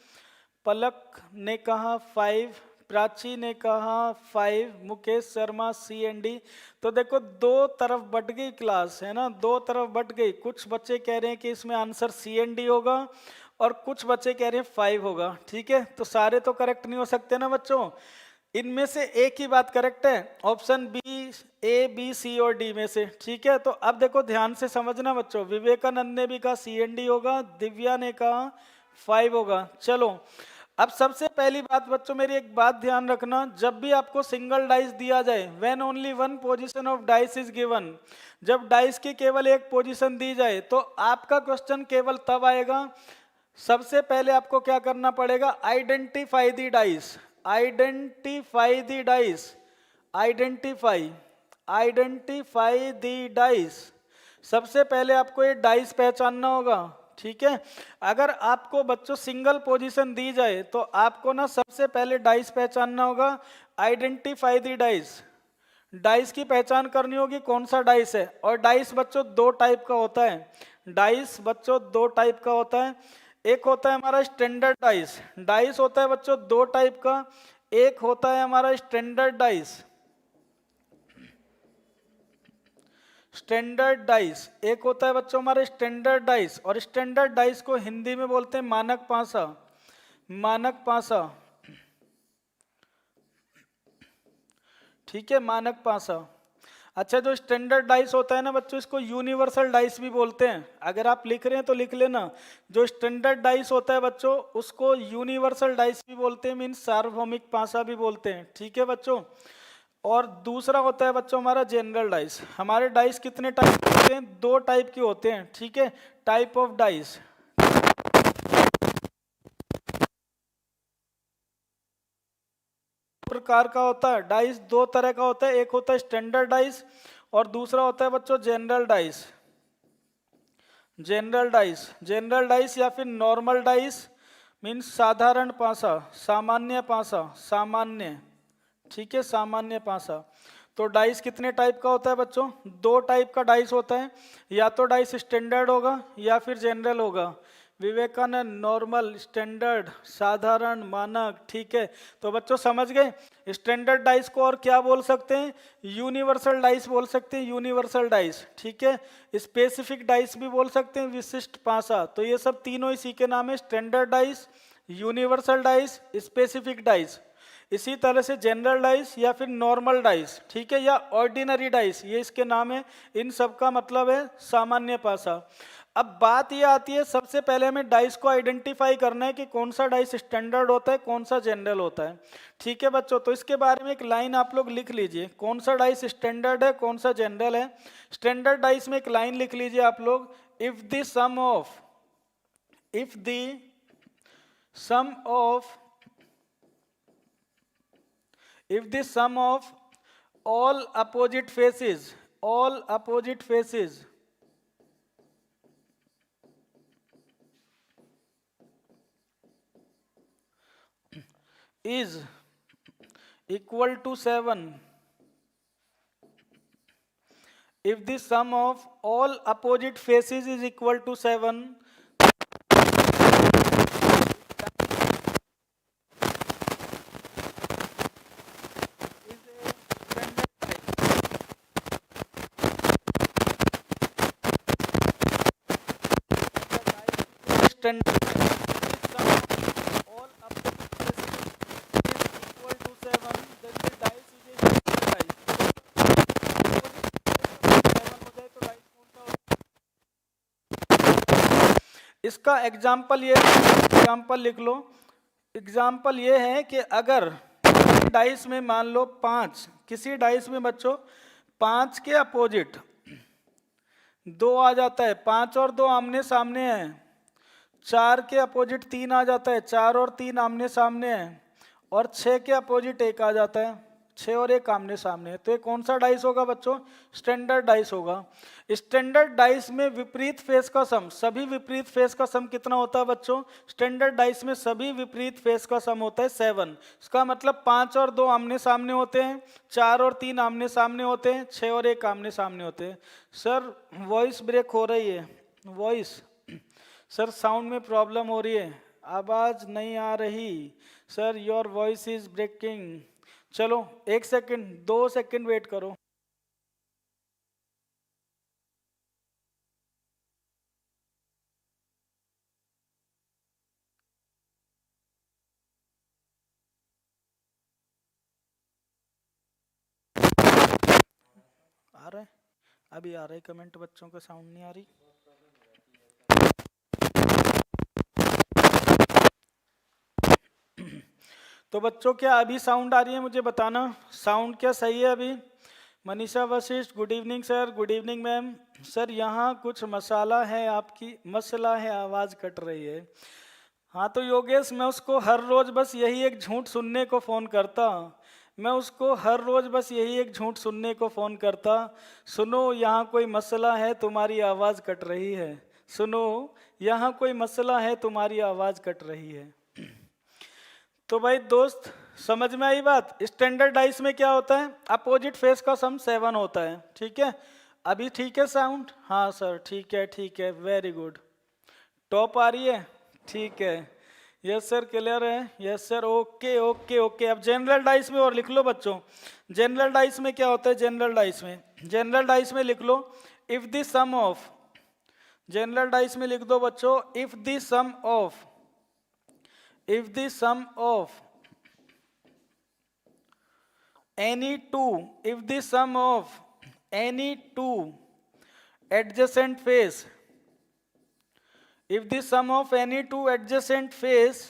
पलक ने कहा 5, प्राची ने कहा 5, मुकेश शर्मा CND। तो देखो दो तरफ बट गई क्लास, है ना, दो तरफ बट गई। कुछ बच्चे कह रहे हैं कि इसमें आंसर CND होगा और कुछ बच्चे कह रहे हैं 5 होगा। ठीक है, तो सारे तो करेक्ट नहीं हो सकते ना बच्चों, इनमें से एक ही बात करेक्ट है, option B, A, B, C और D में से। ठीक है, तो अब देखो ध्यान से समझना बच्चों, विवेकानंद ने भी कहा CND होगा, दिव्या ने कहा 5 होगा। चलो अब सबसे पहली बात बच्चों, मेरी एक बात ध्यान रखना, जब भी आपको सिंगल डाइस दिया जाए, when only one position of dice is given, जब डाइस की केवल एक पोजीशन दी जाए तो आपका क्वेश्चन केवल तब आएगा, सबसे पहले आपको क्या करना पड़ेगा, identify the dice, identify the dice, identify the dice. सबसे पहले आपको ये डाइस पहचानना होगा। ठीक है, अगर आपको बच्चों सिंगल पोजीशन दी जाए तो आपको ना सबसे पहले डाइस पहचानना होगा, आइडेंटिफाई दी डाइस। डाइस की पहचान करनी होगी कौन सा डाइस है, और डाइस बच्चों दो टाइप का होता है, डाइस बच्चों दो टाइप का होता है। एक होता है हमारा स्टैंडर्ड डाइस, डाइस होता है बच्चों दो टाइप का, एक होता है हमारा स्टैंडर्ड डाइस, स्टैंडर्ड डाइस, एक होता है बच्चों हमारे स्टैंडर्ड डाइस, और स्टैंडर्ड डाइस को हिंदी में बोलते हैं मानक पासा, मानक पासा। ठीक है, मानक पासा। अच्छा, जो स्टैंडर्ड डाइस होता है ना बच्चों, इसको यूनिवर्सल डाइस भी बोलते हैं। अगर आप लिख रहे हैं तो लिख लेना, जो स्टैंडर्ड डाइस होता है बच्चों उसको यूनिवर्सल डाइस भी बोलते हैं, मीन्स सार्वभौमिक पासा भी बोलते हैं। ठीक है बच्चों, और दूसरा होता है बच्चों हमारा जनरल डाइस। हमारे डाइस कितने टाइप के होते हैं, दो टाइप के होते हैं। ठीक है, टाइप ऑफ डाइस, प्रकार का होता है डाइस, दो तरह का होता है, एक होता है स्टैंडर्ड डाइस और दूसरा होता है बच्चों general dice. General dice, general dice या फिर नॉर्मल डाइस मीन्स साधारण पासा, सामान्य पासा, सामान्य। ठीक है, सामान्य पासा। तो डाइस कितने टाइप का होता है बच्चों, दो टाइप का डाइस होता है, या तो डाइस स्टैंडर्ड होगा या फिर जनरल होगा। विवेकानंद नॉर्मल, स्टैंडर्ड, साधारण, मानक। ठीक है, तो बच्चों समझ गए। स्टैंडर्ड डाइस को और क्या बोल सकते हैं, यूनिवर्सल डाइस बोल सकते हैं, यूनिवर्सल डाइस। ठीक है, स्पेसिफिक डाइस भी बोल सकते हैं, विशिष्ट पासा। तो ये सब तीनों इसी के नाम है, standard dice, universal dice, specific dice. इसी तरह से जनरल डाइस या फिर नॉर्मल डाइस, ठीक है, या ऑर्डिनरी डाइस, ये इसके नाम है। इन सब का मतलब है सामान्य पासा। अब बात ये आती है, सबसे पहले हमें डाइस को आइडेंटिफाई करना है कि कौन सा डाइस स्टैंडर्ड होता है, कौन सा जनरल होता है। ठीक है बच्चों, तो इसके बारे में एक लाइन आप लोग लिख लीजिए, कौन सा डाइस स्टैंडर्ड है, कौन सा जनरल है। स्टैंडर्ड डाइस में एक लाइन लिख लीजिए आप लोग, if the sum of, if the sum of, if the sum of all opposite faces, all opposite faces is equal to 7, if the sum of all opposite faces is equal to 7, standard all opposite faces is equal to 7, then the dice is a standard dice. हो जाए तो dice कौन सा होता है? इसका एग्जाम्पल ये, एग्जाम्पल लिख लो। एग्जाम्पल ये है कि अगर डाइस में मान लो 5, किसी डाइस में बच्चों 5 के अपोजिट 2 आ जाता है, 5 और 2 आमने सामने हैं। 4 के अपोजिट 3 आ जाता है, 4 और 3 आमने सामने हैं। और 6 के अपोजिट 1 आ जाता है, 6 और 1 आमने सामने है। तो ये कौन सा डाइस होगा बच्चों, स्टैंडर्ड डाइस होगा। स्टैंडर्ड डाइस में विपरीत फेस का सम, सभी विपरीत फेस का सम कितना होता है बच्चों, स्टैंडर्ड डाइस में सभी विपरीत फेस का सम होता है 7। इसका मतलब 5 और 2 आमने सामने होते हैं, 4 और 3 आमने सामने होते हैं, 6 और 1 आमने सामने होते हैं। सर वॉइस ब्रेक हो रही है, वॉइस, सर साउंड में प्रॉब्लम हो रही है, आवाज नहीं आ रही sir, your voice is breaking. चलो 1 सेकंड 2 सेकंड वेट करो। आ रहा है, अभी आ रहा है कमेंट, बच्चों का साउंड नहीं आ रही। तो बच्चों क्या अभी साउंड आ रही है, मुझे बताना साउंड क्या सही है अभी। Manisha Vashishtha, good evening sir. Good evening ma'am. Sir यहाँ कुछ मसाला है, आपकी मसला है, आवाज़ कट रही है। हाँ तो योगेश, मैं उसको हर रोज़ बस यही एक झूठ सुनने को फ़ोन करता, मैं उसको हर रोज़ बस यही एक झूठ सुनने को फ़ोन करता, सुनो यहाँ कोई मसला है, तुम्हारी आवाज़ कट रही है, सुनो यहाँ कोई मसला है, तुम्हारी आवाज़ कट रही है। तो भाई दोस्त समझ में आई बात। स्टैंडर्ड डाइस में क्या होता है, अपोजिट फेस का सम 7 होता है, ठीक है। अभी ठीक है साउंड? हाँ सर ठीक है, ठीक है, वेरी गुड। टॉप आ रही है, ठीक है। यस सर क्लियर है, yes sir, okay okay okay. अब जनरल डाइस में और लिख लो बच्चों, जनरल डाइस में क्या होता है, जनरल डाइस में लिख लो if the sum of, general dice में लिख दो बच्चों if the sum of, if the sum of any two, if the sum of any two adjacent face, if the sum of any two adjacent face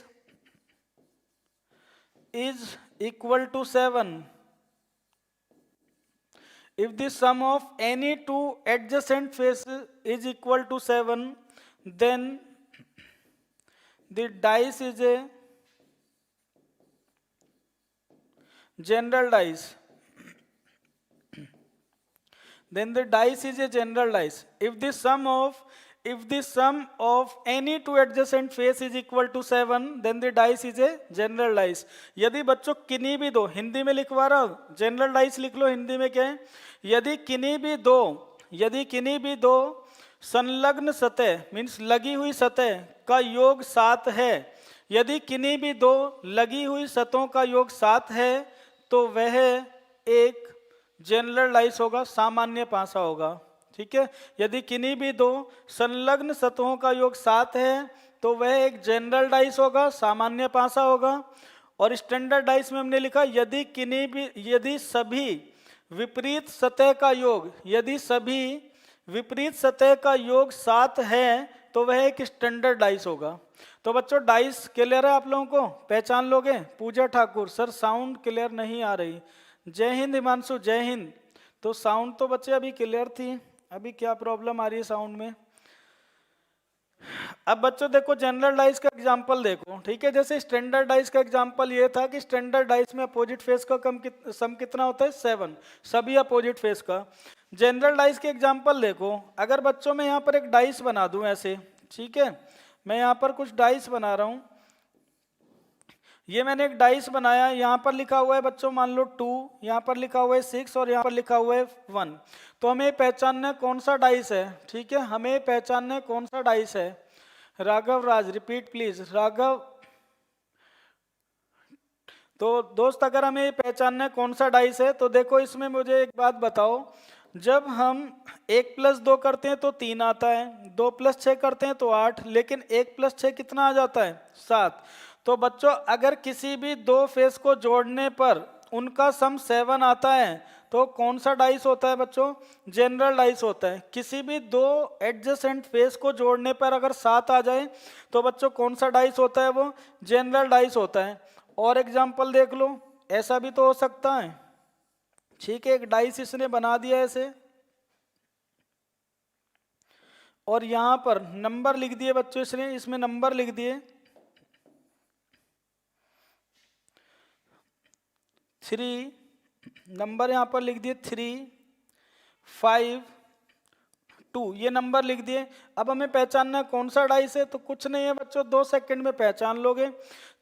is equal to 7, if the sum of any two adjacent faces is equal to 7, then the dice is a general dice, then the dice is a general dice. If the sum of any two adjacent face is equal to 7, then the dice is a general dice. यदि बच्चों किन्हीं भी दो, हिंदी में लिखवा रहा हूं, जनरल डाइस लिख लो, हिंदी में क्या है, यदि किन्हीं भी दो संलग्न सतह मीन्स लगी हुई सतह का योग 7 है, यदि किन्हीं भी दो लगी हुई सतहों का योग 7 है तो वह एक जनरल डाइस होगा, सामान्य पासा होगा, ठीक है। यदि किन्हीं भी दो संलग्न सतहों का योग 7 है तो वह एक जनरल डाइस होगा, सामान्य पासा होगा। और स्टैंडर्ड डाइस में हमने लिखा यदि सभी विपरीत सतह का योग, यदि सभी विपरीत सतह का योग 7 है तो वह एक स्टैंडर्ड डाइस होगा। तो बच्चों डाइस क्लियर है आप लोगों को, पहचान लोगे। पूजा ठाकुर, सर साउंड क्लियर नहीं आ रही। जय हिंद हिमांशु, जय हिंद। तो साउंड तो बच्चे अभी क्लियर थी, अभी क्या प्रॉब्लम आ रही है साउंड में। अब बच्चों देखो जनरल डाइस का एग्जांपल देखो, ठीक है। जैसे स्टैंडर्ड डाइस का एग्जांपल ये था कि स्टैंडर्ड डाइस में अपोजिट फेस का सम कितना होता है, 7, सभी अपोजिट फेस का। जनरल डाइस के एग्जांपल देखो, अगर बच्चों में यहाँ पर एक डाइस बना दूं ऐसे, ठीक है, मैं यहाँ पर कुछ डाइस बना रहा हूं, ये मैंने एक डाइस बनाया, यहाँ पर लिखा हुआ है बच्चों मान लो 2, यहाँ पर लिखा हुआ है 6 और यहाँ पर लिखा हुआ है 1। तो हमें पहचानना है कौन सा डाइस है, ठीक है, हमें पहचानना है कौन सा डाइस है। राघव राज, रिपीट प्लीज, राघव। तो दोस्त अगर हमें पहचानना है कौन सा डाइस है तो देखो इसमें मुझे एक बात बताओ, जब हम 1 + 2 करते हैं तो 3 आता है, 2 + 6 करते हैं तो 8, लेकिन 1 + 6 कितना आ जाता है, 7। तो बच्चों अगर किसी भी दो फेस को जोड़ने पर उनका सम 7 आता है तो कौन सा डाइस होता है बच्चों, जनरल डाइस होता है। किसी भी दो एडजेसेंट फेस को जोड़ने पर अगर 7 आ जाए तो बच्चों कौन सा डाइस होता है, वो जनरल डाइस होता है। और एग्जाम्पल देख लो, ऐसा भी तो हो सकता है, ठीक है, एक डाइस इसने बना दिया ऐसे और यहां पर नंबर लिख दिए बच्चों, इसने इसमें नंबर लिख दिए 3, नंबर यहां पर लिख दिए 3, 5, 2, ये नंबर लिख दिए। अब हमें पहचानना है कौन सा डाइस है, तो कुछ नहीं है बच्चों, 2 सेकंड में पहचान लोगे।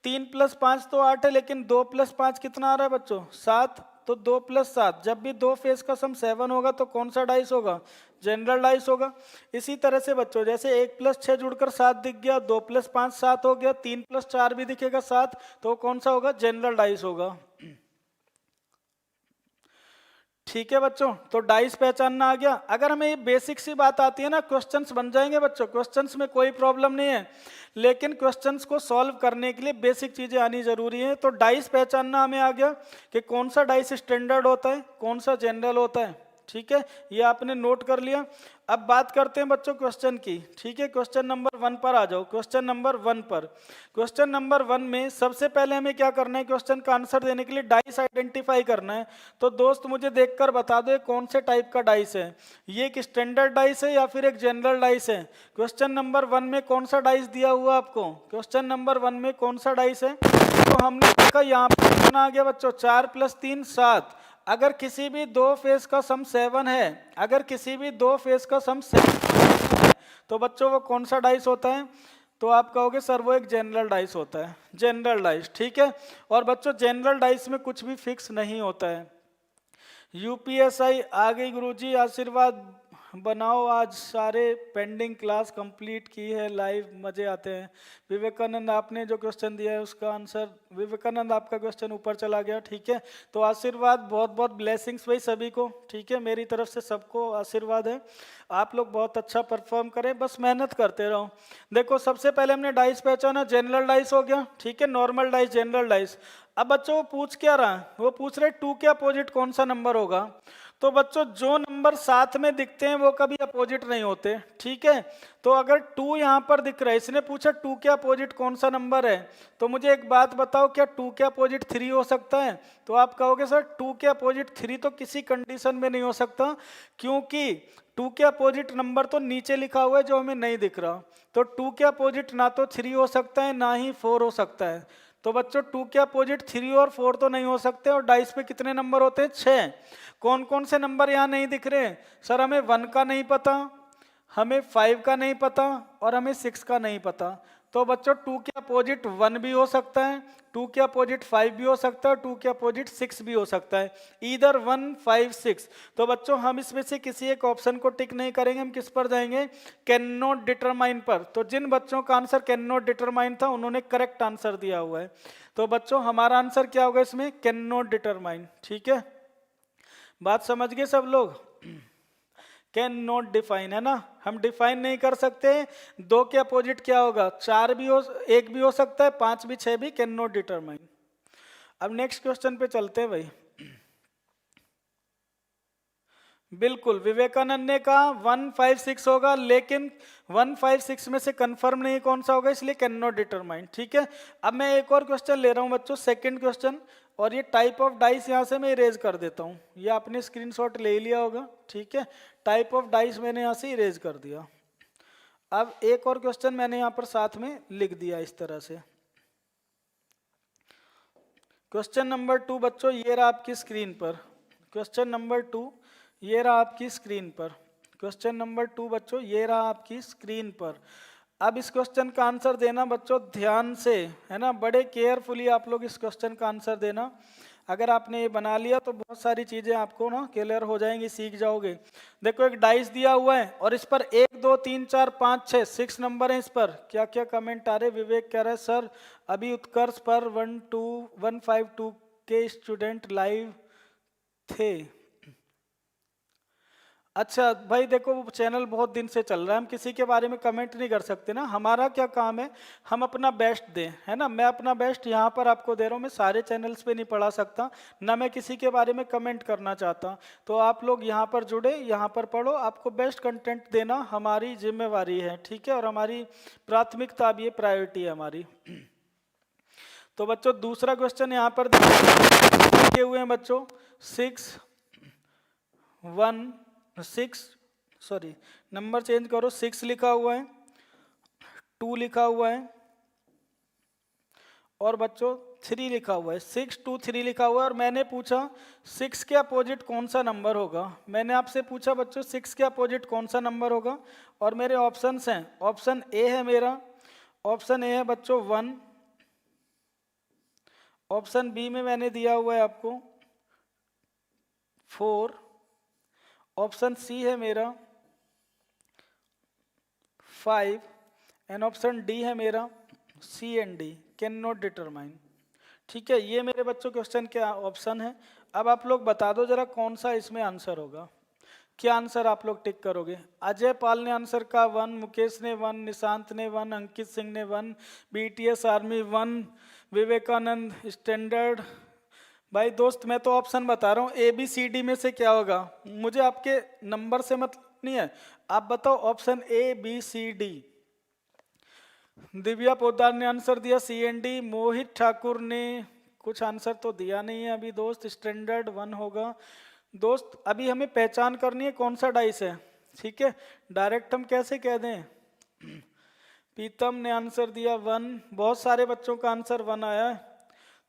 3 + 5 तो 8 है, लेकिन 2 + 5 कितना आ रहा है बच्चों, 7, तो 2 + 7, जब भी 2 फेस का सम 7 होगा तो कौन सा डाइस होगा? जनरल डाइस होगा। इसी तरह से बच्चों जैसे 1 + 6 जुड़कर 7 दिख गया, 2 + 5 7 हो गया, 3 + 4 भी दिखेगा 7, तो कौन सा होगा? जनरल डाइस होगा। ठीक है बच्चों, तो डाइस पहचानना आ गया। अगर हमें ये बेसिक सी बात आती है ना, क्वेश्चंस बन जाएंगे बच्चों, क्वेश्चंस में कोई प्रॉब्लम नहीं है, लेकिन क्वेश्चंस को सॉल्व करने के लिए बेसिक चीजें आनी जरूरी है। तो डाइस पहचानना हमें आ गया कि कौन सा डाइस स्टैंडर्ड होता है, कौन सा जनरल होता है। ठीक है, ये आपने नोट कर लिया। अब बात करते हैं बच्चों क्वेश्चन की। ठीक है, क्वेश्चन नंबर 1 पर आ जाओ। क्वेश्चन नंबर 1 पर, क्वेश्चन नंबर 1 में सबसे पहले हमें क्या करना है? क्वेश्चन का आंसर देने के लिए डाइस आइडेंटिफाई करना है। तो दोस्त मुझे देखकर बता दो कौन से टाइप का डाइस है, ये एक स्टैंडर्ड डाइस है या फिर एक जनरल डाइस है? क्वेश्चन नंबर 1 में कौन सा डाइस दिया हुआ आपको? क्वेश्चन नंबर 1 में कौन सा डाइस है? तो हमने देखा यहाँ पर कितना आ गया बच्चों? 4 + 3 7। अगर किसी भी 2 फेस का सम 7 है, अगर किसी भी 2 फेस का सम 7 है, तो बच्चों वो कौन सा डाइस होता है? तो आप कहोगे सर वो एक जनरल डाइस होता है, जनरल डाइस। ठीक है, और बच्चों जनरल डाइस में कुछ भी फिक्स नहीं होता है। यूपीएसआई आ गई गुरुजी, आशीर्वाद बनाओ। आज सारे पेंडिंग क्लास कंप्लीट की है, लाइव मजे आते हैं। विवेकानंद आपने जो क्वेश्चन दिया है उसका आंसर, विवेकानंद आपका क्वेश्चन ऊपर चला गया। ठीक है, तो आशीर्वाद, बहुत बहुत ब्लेसिंग्स भाई सभी को। ठीक है, मेरी तरफ से सबको आशीर्वाद है। आप लोग बहुत अच्छा परफॉर्म करें, बस मेहनत करते रहो। देखो सबसे पहले हमने डाइस पहचाना, जनरल डाइस हो गया। ठीक है, नॉर्मल डाइस, जनरल डाइस। अब बच्चों वो पूछ क्या रहा है? वो पूछ रहे 2 के अपोजिट कौन सा नंबर होगा। तो बच्चों जो नंबर साथ में दिखते हैं वो कभी अपोजिट नहीं होते। ठीक है, तो अगर 2 यहाँ पर दिख रहा है, इसने पूछा 2 के अपोजिट कौन सा नंबर है, तो मुझे एक बात बताओ, क्या 2 के अपोजिट 3 हो सकता है? तो आप कहोगे सर 2 के अपोजिट 3 तो किसी कंडीशन में नहीं हो सकता, क्योंकि 2 के अपोजिट नंबर तो नीचे लिखा हुआ है जो हमें नहीं दिख रहा। तो 2 के अपोजिट ना तो 3 हो सकता है ना ही 4 हो सकता है। तो बच्चों 2 के अपोजिट 3 और 4 तो नहीं हो सकते। और डाइस पे कितने नंबर होते हैं? 6। कौन कौन से नंबर यहाँ नहीं दिख रहे? सर हमें 1 का नहीं पता, हमें 5 का नहीं पता और हमें 6 का नहीं पता। तो बच्चों 2 के अपोजिट 1 भी हो सकता है, 2 के अपोजिट 5 भी हो सकता है, 2 के अपोजिट 6 भी हो सकता है, ईदर 1 5 6। तो बच्चों हम इसमें से किसी एक ऑप्शन को टिक नहीं करेंगे, हम किस पर जाएंगे? कैन नॉट डिटरमाइन पर। तो जिन बच्चों का आंसर कैन नॉट डिटरमाइन था उन्होंने करेक्ट आंसर दिया हुआ है। तो बच्चों हमारा आंसर क्या होगा इसमें? Can not determine. ठीक है, बात समझ गए सब लोग? कैन नॉट डिफाइन है ना, हम डिफाइन नहीं कर सकते। 2 के अपोजिट क्या होगा? 4 भी हो, 1 भी हो सकता है, 5 भी, 6 भी, कैन नॉट डिटरमाइन। अब नेक्स्ट क्वेश्चन पे चलते हैं भाई। बिल्कुल, विवेकानंद ने कहा 1 5 6 होगा, लेकिन 1 5 6 में से कंफर्म नहीं कौन सा होगा, इसलिए कैन नॉट डिटरमाइन। ठीक है, अब मैं एक और क्वेश्चन ले रहा हूं बच्चों, सेकंड क्वेश्चन, और ये टाइप ऑफ डाइस यहां से मैं इरेज कर देता हूं। ये आपने स्क्रीनशॉट ले लिया होगा। ठीक है, टाइप ऑफ डाइस मैंने यहां से इरेज कर दिया। अब एक और क्वेश्चन मैंने यहां पर साथ में लिख दिया इस तरह से। क्वेश्चन नंबर 2 बच्चों ये रहा आपकी स्क्रीन पर। क्वेश्चन नंबर 2 ये रहा आपकी स्क्रीन पर। क्वेश्चन नंबर 2 बच्चों ये रहा आपकी स्क्रीन पर। अब इस क्वेश्चन का आंसर देना बच्चों ध्यान से, है ना, बड़े केयरफुली आप लोग इस क्वेश्चन का आंसर देना। अगर आपने ये बना लिया तो बहुत सारी चीजें आपको ना क्लियर हो जाएंगी, सीख जाओगे। देखो एक डाइस दिया हुआ है और इस पर 1 2 3 4 5 6 6 नंबर है। इस पर क्या क्या कमेंट आ रहे? विवेक कह रहा है सर अभी उत्कर्ष पर 15152 के स्टूडेंट लाइव थे। अच्छा भाई देखो वो चैनल बहुत दिन से चल रहा है, हम किसी के बारे में कमेंट नहीं कर सकते ना। हमारा क्या काम है, हम अपना बेस्ट दें, है ना। मैं अपना बेस्ट यहाँ पर आपको दे रहा हूँ, मैं सारे चैनल्स पे नहीं पढ़ा सकता, ना मैं किसी के बारे में कमेंट करना चाहता। तो आप लोग यहाँ पर जुड़े, यहाँ पर पढ़ो, आपको बेस्ट कंटेंट देना हमारी जिम्मेवारी है। ठीक है, और हमारी प्राथमिकता भी है, प्रायोरिटी है हमारी। तो बच्चों दूसरा क्वेश्चन यहाँ पर लिखे हुए हैं बच्चों 6 1 6 सॉरी नंबर चेंज करो, 6 लिखा हुआ है, 2 लिखा हुआ है और बच्चों 3 लिखा हुआ है। 6 2 3 लिखा हुआ है और मैंने पूछा 6 के अपोजिट कौन सा नंबर होगा। मैंने आपसे पूछा बच्चों 6 के अपोजिट कौन सा नंबर होगा, और मेरे ऑप्शंस हैं। ऑप्शन ए है मेरा, ऑप्शन ए है बच्चों 1, ऑप्शन बी में मैंने दिया हुआ है आपको 4, ऑप्शन सी है मेरा 5 एंड ऑप्शन डी है मेरा C and D, can not determine. ठीक है, ये मेरे बच्चों क्वेश्चन के ऑप्शन है। अब आप लोग बता दो जरा कौन सा इसमें आंसर होगा, क्या आंसर आप लोग टिक करोगे। अजय पाल ने आंसर का 1, मुकेश ने 1, निशांत ने 1, अंकित सिंह ने 1, बीटीएस आर्मी 1, विवेकानंद स्टैंडर्ड। भाई दोस्त मैं तो ऑप्शन बता रहा हूँ, ए बी सी डी में से क्या होगा, मुझे आपके नंबर से मतलब नहीं है, आप बताओ option A B C D. Divya Poddar ने आंसर दिया C and D, Mohit Thakur ने कुछ आंसर तो दिया नहीं है अभी दोस्त, स्टैंडर्ड 1 होगा। दोस्त अभी हमें पहचान करनी है कौन सा डाइस है, ठीक है, डायरेक्ट हम कैसे कह दें। पीतम ने आंसर दिया 1, बहुत सारे बच्चों का आंसर 1 आया है।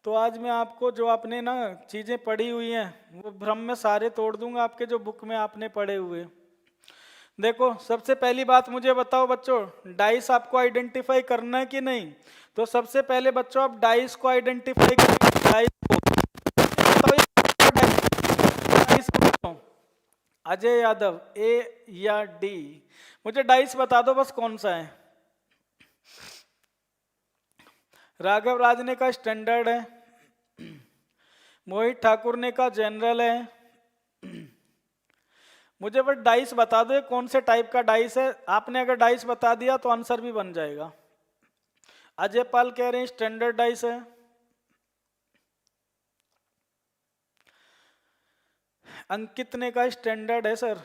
तो आज मैं आपको जो आपने ना चीज़ें पढ़ी हुई हैं वो भ्रम में सारे तोड़ दूंगा आपके जो बुक में आपने पढ़े हुए। देखो सबसे पहली बात मुझे बताओ बच्चों, डाइस आपको आइडेंटिफाई करना है कि नहीं। तो सबसे पहले बच्चों आप डाइस को आइडेंटिफाई करेंगे, डाइस को अजय यादव ए या डी, मुझे डाइस बता दो बस कौन सा है। राघव राज ने कहा स्टैंडर्ड है, मोहित ठाकुर ने कहा जनरल है। मुझे बस डाइस बता दो कौन से टाइप का डाइस है, आपने अगर डाइस बता दिया तो आंसर भी बन जाएगा। अजय पाल कह रहे हैं स्टैंडर्ड डाइस है, अंकित ने कहा स्टैंडर्ड है सर।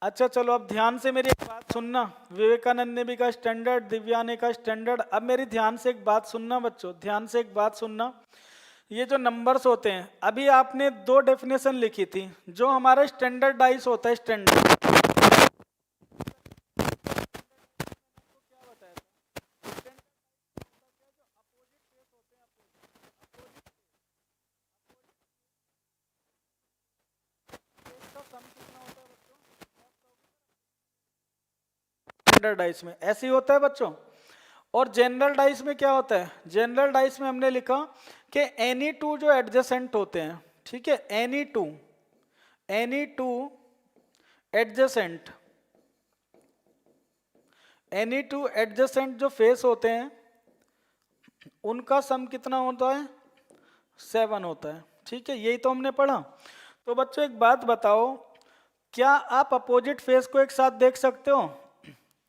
अच्छा चलो अब ध्यान से मेरी एक बात सुनना, विवेकानंद ने भी कहा स्टैंडर्ड, दिव्या ने कहा स्टैंडर्ड। अब मेरी ध्यान से एक बात सुनना बच्चों, ध्यान से एक बात सुनना, ये जो नंबर्स होते हैं अभी आपने 2 डेफिनेशन लिखी थी, जो हमारा स्टैंडर्ड डाइस होता है स्टैंडर्ड, स्टैंडर्ड डाइस में ऐसे ही होता है बच्चों। और जनरल डाइस में क्या होता है, जनरल डाइस में हमने लिखा कि एनी टू जो एडजेसेंट होते हैं, ठीक है, any two adjacent, any two adjacent जो फेस होते हैं उनका सम कितना होता है 7 होता है, ठीक है, यही तो हमने पढ़ा। तो बच्चों एक बात बताओ, क्या आप अपोजिट फेस को एक साथ देख सकते हो।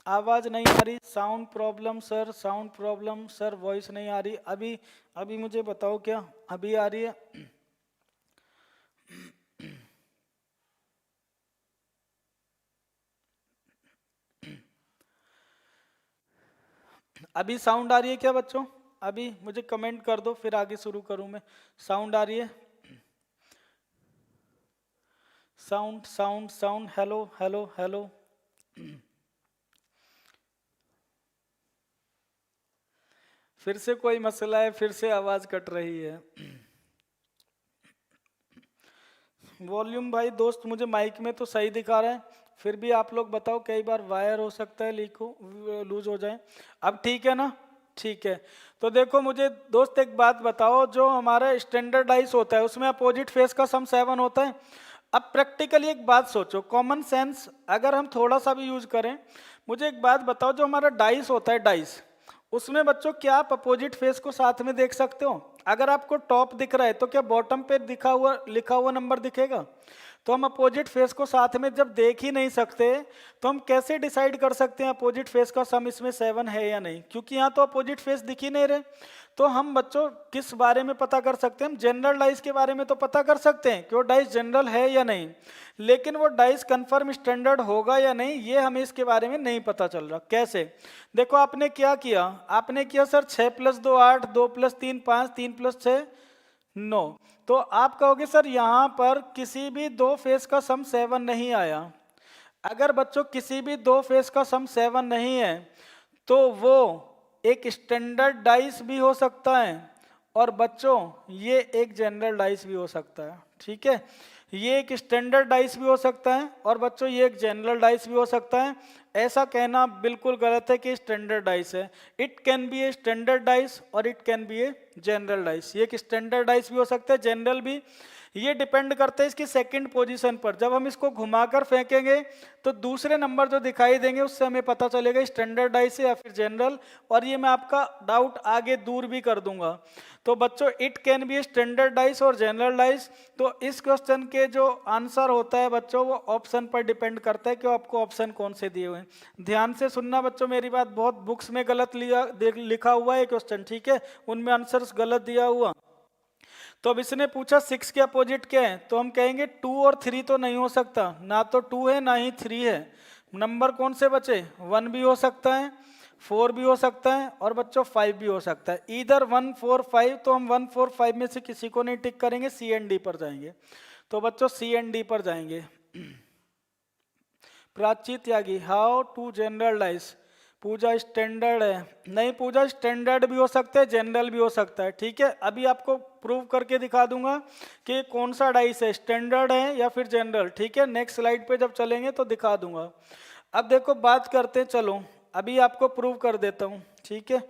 आवाज नहीं आ रही, sound problem sir, sound problem sir, voice नहीं आ रही अभी, अभी मुझे बताओ क्या अभी आ रही है। अभी साउंड आ रही है क्या बच्चों, अभी मुझे कमेंट कर दो फिर आगे शुरू करूं मैं। साउंड आ रही है, sound sound sound, hello hello hello. फिर से कोई मसला है, फिर से आवाज कट रही है। वॉल्यूम भाई दोस्त मुझे माइक में तो सही दिखा रहा है, फिर भी आप लोग बताओ, कई बार वायर हो सकता है लीक हो, लूज हो जाए। अब ठीक है ना, ठीक है। तो देखो मुझे दोस्त एक बात बताओ, जो हमारा स्टैंडर्ड डाइस होता है उसमें अपोजिट फेस का सम 7 होता है। अब प्रैक्टिकली एक बात सोचो, कॉमन सेंस अगर हम थोड़ा सा भी यूज करें, मुझे एक बात बताओ, जो हमारा डाइस होता है डाइस, उसमें बच्चों क्या आप अपोजिट फेस को साथ में देख सकते हो। अगर आपको टॉप दिख रहा है तो क्या बॉटम पे लिखा हुआ नंबर दिखेगा। तो हम अपोजिट फेस को साथ में जब देख ही नहीं सकते तो हम कैसे डिसाइड कर सकते हैं अपोजिट फेस का सम इसमें 7 है या नहीं, क्योंकि यहाँ तो अपोजिट फेस दिख ही नहीं रहे। तो हम बच्चों किस बारे में पता कर सकते हैं, हम जनरल डाइस के बारे में तो पता कर सकते हैं कि वो डाइस जनरल है या नहीं, लेकिन वो डाइस कंफर्म स्टैंडर्ड होगा या नहीं ये हमें इसके बारे में नहीं पता चल रहा। कैसे, देखो आपने क्या किया, आपने किया सर 6 + 2 8, 2 + 3 5, 3 + 6 9। तो आप कहोगे सर यहाँ पर किसी भी 2 फेस का सम 7 नहीं आया। अगर बच्चों किसी भी 2 फेस का सम 7 नहीं है तो वो एक स्टैंडर्ड डाइस भी हो सकता है, और बच्चों ये एक जनरल डाइस भी हो सकता है, ठीक है, ये एक स्टैंडर्ड डाइस भी हो सकता है और बच्चों ये एक जनरल डाइस भी हो सकता है। ऐसा कहना बिल्कुल गलत है कि स्टैंडर्ड डाइस है। It can be a standard dice और it can be a general dice. ये एक स्टैंडर्ड डाइस भी हो सकता है, जनरल भी। ये डिपेंड करता है इसकी सेकंड पोजीशन पर। जब हम इसको घुमाकर फेंकेंगे तो दूसरे नंबर जो दिखाई देंगे उससे हमें पता चलेगा स्टैंडर्ड डाइस है या फिर जनरल, और ये मैं आपका डाउट आगे दूर भी कर दूंगा। तो बच्चों it can B standard dice और जनरल डाइस। तो इस क्वेश्चन के जो आंसर होता है बच्चों वो ऑप्शन पर डिपेंड करता है कि आपको ऑप्शन कौन से दिए हुए हैं। ध्यान से सुनना बच्चों मेरी बात, बहुत बुक्स में गलत लिखा हुआ है क्वेश्चन, ठीक है, उनमें आंसर्स गलत दिया हुआ। तो अब इसने पूछा 6 के अपोजिट क्या है, तो हम कहेंगे 2 और 3 तो नहीं हो सकता, ना तो 2 है ना ही 3 है। नंबर कौन से बचे, 1 भी हो सकता है, 4 भी हो सकता है और बच्चों 5 भी हो सकता है। इधर 1 4 5, तो हम 1 4 5 में से किसी को नहीं टिक करेंगे, सी एंड डी पर जाएंगे। तो बच्चों सी एंड डी पर जाएंगे। Prachi Tyagi, how to generalize. Pooja standard है, नहीं पूजा स्टैंडर्ड भी हो सकता है जनरल भी हो सकता है, ठीक है। अभी आपको प्रूव करके दिखा दूंगा कि कौन सा डाइस है, स्टैंडर्ड है या फिर जनरल, ठीक है। नेक्स्ट स्लाइड पे जब चलेंगे तो दिखा दूंगा। अब देखो बात करते हैं, चलो अभी आपको प्रूव कर देता हूँ, ठीक है।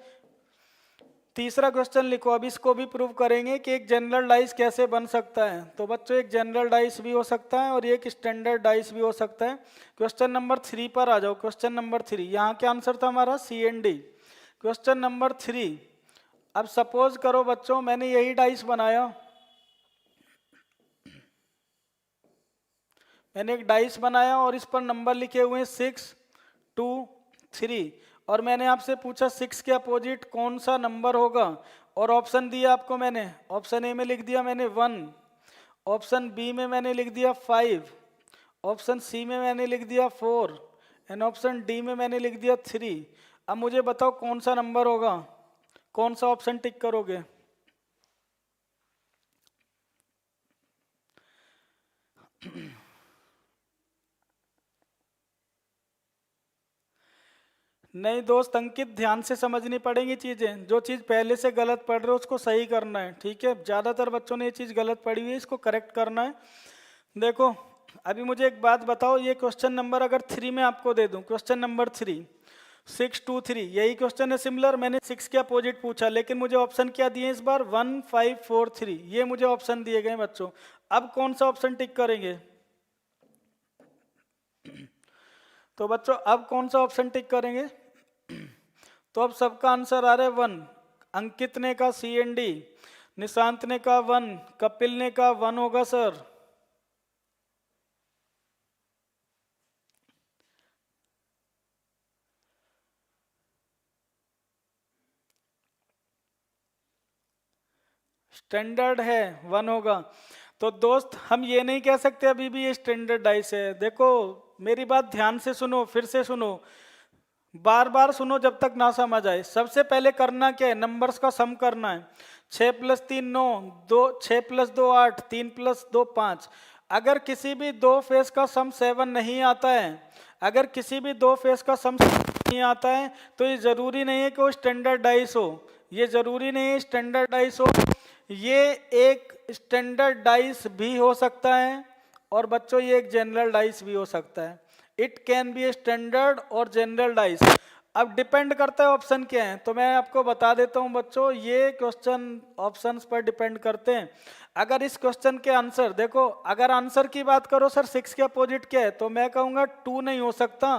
तीसरा क्वेश्चन लिखो, अब इसको भी प्रूव करेंगे कि एक जनरल डाइस कैसे बन सकता है। तो बच्चों एक जनरल डाइस भी हो सकता है और एक स्टैंडर्ड डाइस भी हो सकता है। क्वेश्चन नंबर 3 पर आ जाओ। क्वेश्चन नंबर 3, यहाँ क्या आंसर था हमारा, सी एंड डी। क्वेश्चन नंबर 3, अब सपोज करो बच्चों मैंने यही डाइस बनाया, मैंने एक डाइस बनाया और इस पर नंबर लिखे हुए हैं 6 2 3, और मैंने आपसे पूछा 6 के अपोजिट कौन सा नंबर होगा, और ऑप्शन दिया आपको मैंने। ऑप्शन ए में लिख दिया मैंने 1, ऑप्शन बी में मैंने लिख दिया 5, ऑप्शन सी में मैंने लिख दिया 4 एंड ऑप्शन डी में मैंने लिख दिया 3। अब मुझे बताओ कौन सा नंबर होगा, कौन सा ऑप्शन टिक करोगे। नहीं दोस्त अंकित, ध्यान से समझनी पड़ेंगी चीजें। जो चीज पहले से गलत पढ़ रहे हो उसको सही करना है, ठीक है। ज्यादातर बच्चों ने ये चीज गलत पढ़ी हुई है, इसको करेक्ट करना है। देखो अभी मुझे एक बात बताओ, ये क्वेश्चन नंबर अगर 3 में आपको दे दूं, क्वेश्चन नंबर 3 6 2 3, यही क्वेश्चन है सिमिलर। मैंने 6 के अपोजिट पूछा, लेकिन मुझे ऑप्शन क्या दिए इस बार, 1 5 4 3, ये मुझे ऑप्शन दिए गए बच्चों। अब कौन सा ऑप्शन टिक करेंगे, तो बच्चों अब कौन सा ऑप्शन टिक करेंगे। तो अब सबका आंसर आ रहा है 1, अंकित ने कहा सी एंड डी, निशांत ने कहा 1, कपिल ने कहा 1 होगा सर। स्टैंडर्ड है 1 होगा। तो दोस्त हम ये नहीं कह सकते अभी भी ये स्टैंडर्ड डाइस है। देखो मेरी बात ध्यान से सुनो, फिर से सुनो, बार बार सुनो जब तक ना समझ आए। सबसे पहले करना क्या है, नंबर्स का सम करना है। 6 + 3 9, 6 + 2 8, 3 + 2 5। अगर किसी भी दो फेस का सम 7 नहीं आता है, अगर किसी भी दो फेस का सम नहीं आता है, तो ये जरूरी नहीं है कि वो स्टैंडर्ड डाइस हो, ये जरूरी नहीं है स्टैंडर्ड डाइस हो, ये एक स्टैंडर्ड डाइस भी हो सकता है और बच्चों ये एक जनरल डाइस भी हो सकता है। It can be a standard और जनरल डाइस। अब डिपेंड करता है ऑप्शन क्या है, तो मैं आपको बता देता हूं बच्चों, ये क्वेश्चन ऑप्शंस पर डिपेंड करते हैं। अगर इस क्वेश्चन के आंसर देखो, अगर आंसर की बात करो सर 6 के अपोजिट क्या है, तो मैं कहूंगा 2 नहीं हो सकता,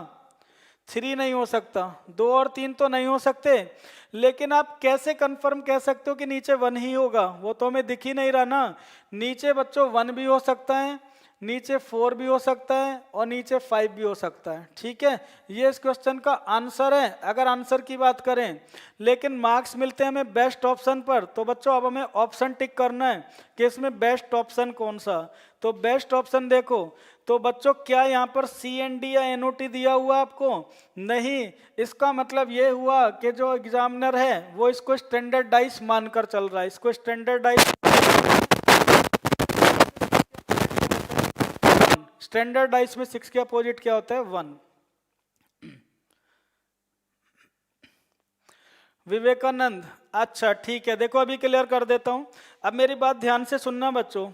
3 नहीं हो सकता, 2 और 3 तो नहीं हो सकते। लेकिन आप कैसे कंफर्म कह सकते हो कि नीचे 1 ही होगा, वो तो हमें दिख ही नहीं रहा ना। नीचे बच्चों 1 भी हो सकता है, नीचे 4 भी हो सकता है और नीचे 5 भी हो सकता है, ठीक है। ये इस क्वेश्चन का आंसर है अगर आंसर की बात करें। लेकिन मार्क्स मिलते हैं हमें बेस्ट ऑप्शन पर, तो बच्चों अब हमें ऑप्शन टिक करना है कि इसमें बेस्ट ऑप्शन कौन सा। तो बेस्ट ऑप्शन देखो, तो बच्चों क्या यहाँ पर सी एन डी या एनओटी दिया हुआ आपको, नहीं। इसका मतलब ये हुआ कि जो एग्जामिनर है वो इसको स्टैंडर्ड डाइस मानकर चल रहा है, इसको स्टैंडर्ड डाइस। स्टैंडर्ड डाइस में 6 के अपोजिट क्या होता है, 1। विवेकानंद, अच्छा ठीक है, देखो अभी क्लियर कर देता हूं। अब मेरी बात ध्यान से सुनना बच्चों,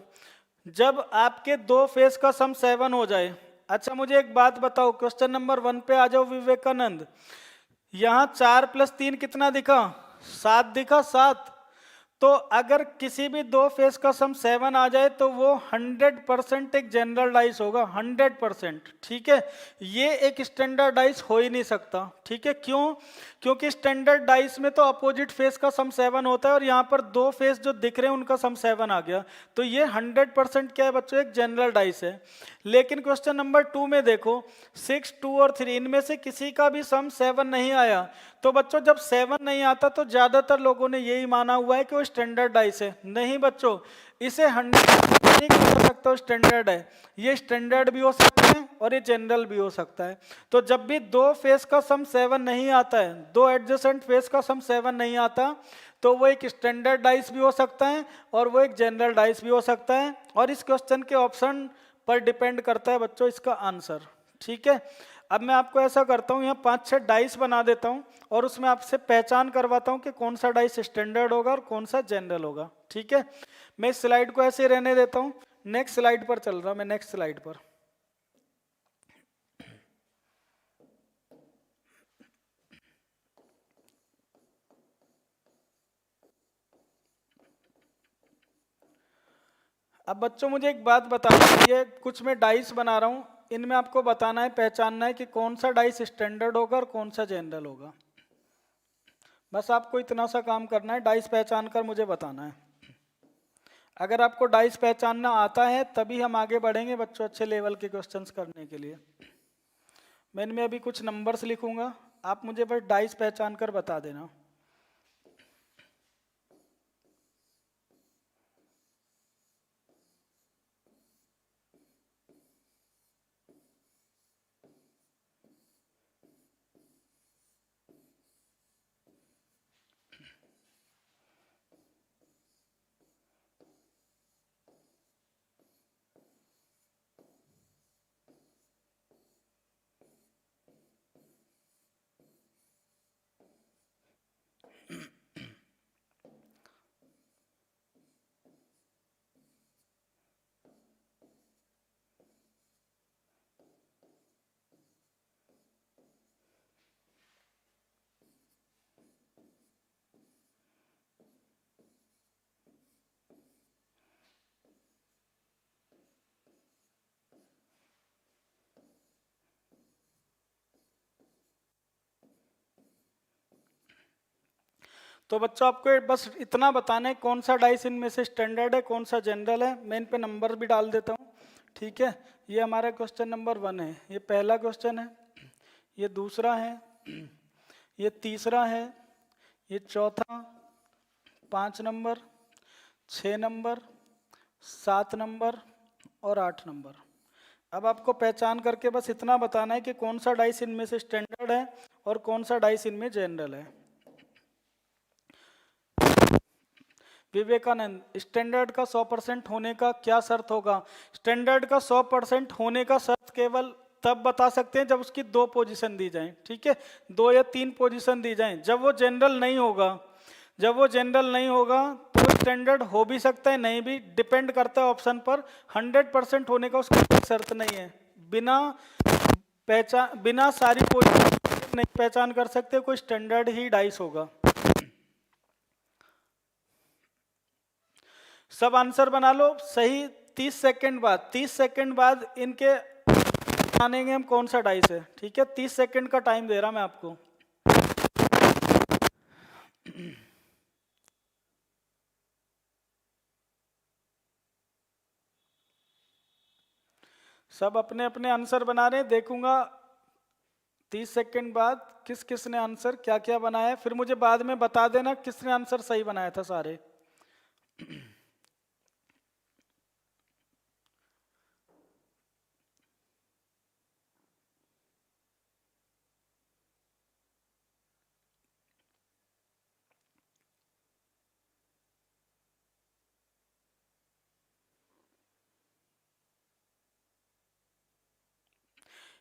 जब आपके दो फेस का सम 7 हो जाए। अच्छा मुझे एक बात बताओ, क्वेश्चन नंबर 1 पे आ जाओ विवेकानंद। यहां 4 + 3 कितना दिखा, 7 दिखा, 7। तो अगर किसी भी दो फेस का सम 7 आ जाए तो वो 100% एक जनरल डाइस होगा, 100%। ठीक है, ये एक स्टैंडर्ड डाइस हो ही नहीं सकता। ठीक है, क्यों? क्योंकि स्टैंडर्ड डाइस में तो अपोजिट फेस का सम 7 होता है और यहाँ पर दो फेस जो दिख रहे हैं उनका सम 7 आ गया, तो ये 100% क्या है बच्चों, एक जनरल डाइस है। लेकिन क्वेश्चन नंबर 2 में देखो 6, 2 और 3 इनमें से किसी का भी सम 7 नहीं आया। तो बच्चों जब 7 नहीं आता तो ज्यादातर लोगों ने यही माना हुआ है कि वो स्टैंडर्ड डाइस है। नहीं बच्चों, इसे 100 नहीं कर सकता, स्टैंडर्ड है। ये स्टैंडर्ड भी हो सकता है और ये जनरल भी हो सकता है। तो जब भी दो फेस का सम 7 नहीं आता है, दो एडजेसेंट फेस का सम 7 नहीं आता, तो वो एक स्टैंडर्ड डाइस भी हो सकता है और वो एक जनरल डाइस भी हो सकता है। और इस क्वेश्चन के ऑप्शन पर डिपेंड करता है बच्चों इसका आंसर। ठीक है, अब मैं आपको ऐसा करता हूँ, यहाँ 5-6 डाइस बना देता हूँ और उसमें आपसे पहचान करवाता हूँ कि कौन सा डाइस स्टैंडर्ड होगा और कौन सा जनरल होगा। ठीक है, मैं इस स्लाइड को ऐसे रहने देता हूँ, नेक्स्ट स्लाइड पर चल रहा, मैं नेक्स्ट स्लाइड पर। अब बच्चों मुझे एक बात बताना, ये कुछ मैं डाइस बना रहा हूँ, इनमें आपको बताना है, पहचानना है कि कौन सा डाइस स्टैंडर्ड होगा और कौन सा जनरल होगा। बस आपको इतना सा काम करना है, डाइस पहचान कर मुझे बताना है। अगर आपको डाइस पहचानना आता है तभी हम आगे बढ़ेंगे बच्चों अच्छे लेवल के क्वेश्चंस करने के लिए। मैं इनमें अभी कुछ नंबर्स लिखूंगा, आप मुझे बस डाइस पहचान कर बता देना। तो बच्चों आपको बस इतना बताना है कौन सा डाइस इनमें से स्टैंडर्ड है, कौन सा जनरल है। मैं इन पे नंबर भी डाल देता हूँ। ठीक है, ये हमारा क्वेश्चन नंबर 1 है, ये पहला क्वेश्चन है, ये दूसरा है, ये तीसरा है, ये चौथा, 5 नंबर, 6 नंबर, 7 नंबर और 8 नंबर। अब आपको पहचान करके बस इतना बताना है कि कौन सा डाइस इनमें से स्टैंडर्ड है और कौन सा डाइस इनमें जनरल है। विवेकानंद, स्टैंडर्ड का 100% होने का क्या शर्त होगा? स्टैंडर्ड का 100% होने का शर्त केवल तब बता सकते हैं जब उसकी 2 पोजीशन दी जाएं। ठीक है, 2 या 3 पोजीशन दी जाएं। जब वो जनरल नहीं होगा, जब वो जनरल नहीं होगा तो स्टैंडर्ड हो भी सकता है, नहीं भी, डिपेंड करता है ऑप्शन पर। 100% होने का उसका कोई शर्त नहीं है। बिना सारी पोजीशन नहीं पहचान कर सकते, कोई स्टैंडर्ड ही डाइस होगा। सब आंसर बना लो सही। 30 सेकंड बाद, 30 सेकंड बाद इनके जानेंगे हम कौन सा डाइस है। ठीक है, 30 सेकंड का टाइम दे रहा मैं आपको। सब अपने अपने आंसर बना रहे हैं, देखूंगा 30 सेकंड बाद किस किस ने आंसर क्या क्या बनाया है, फिर मुझे बाद में बता देना किसने आंसर सही बनाया था सारे।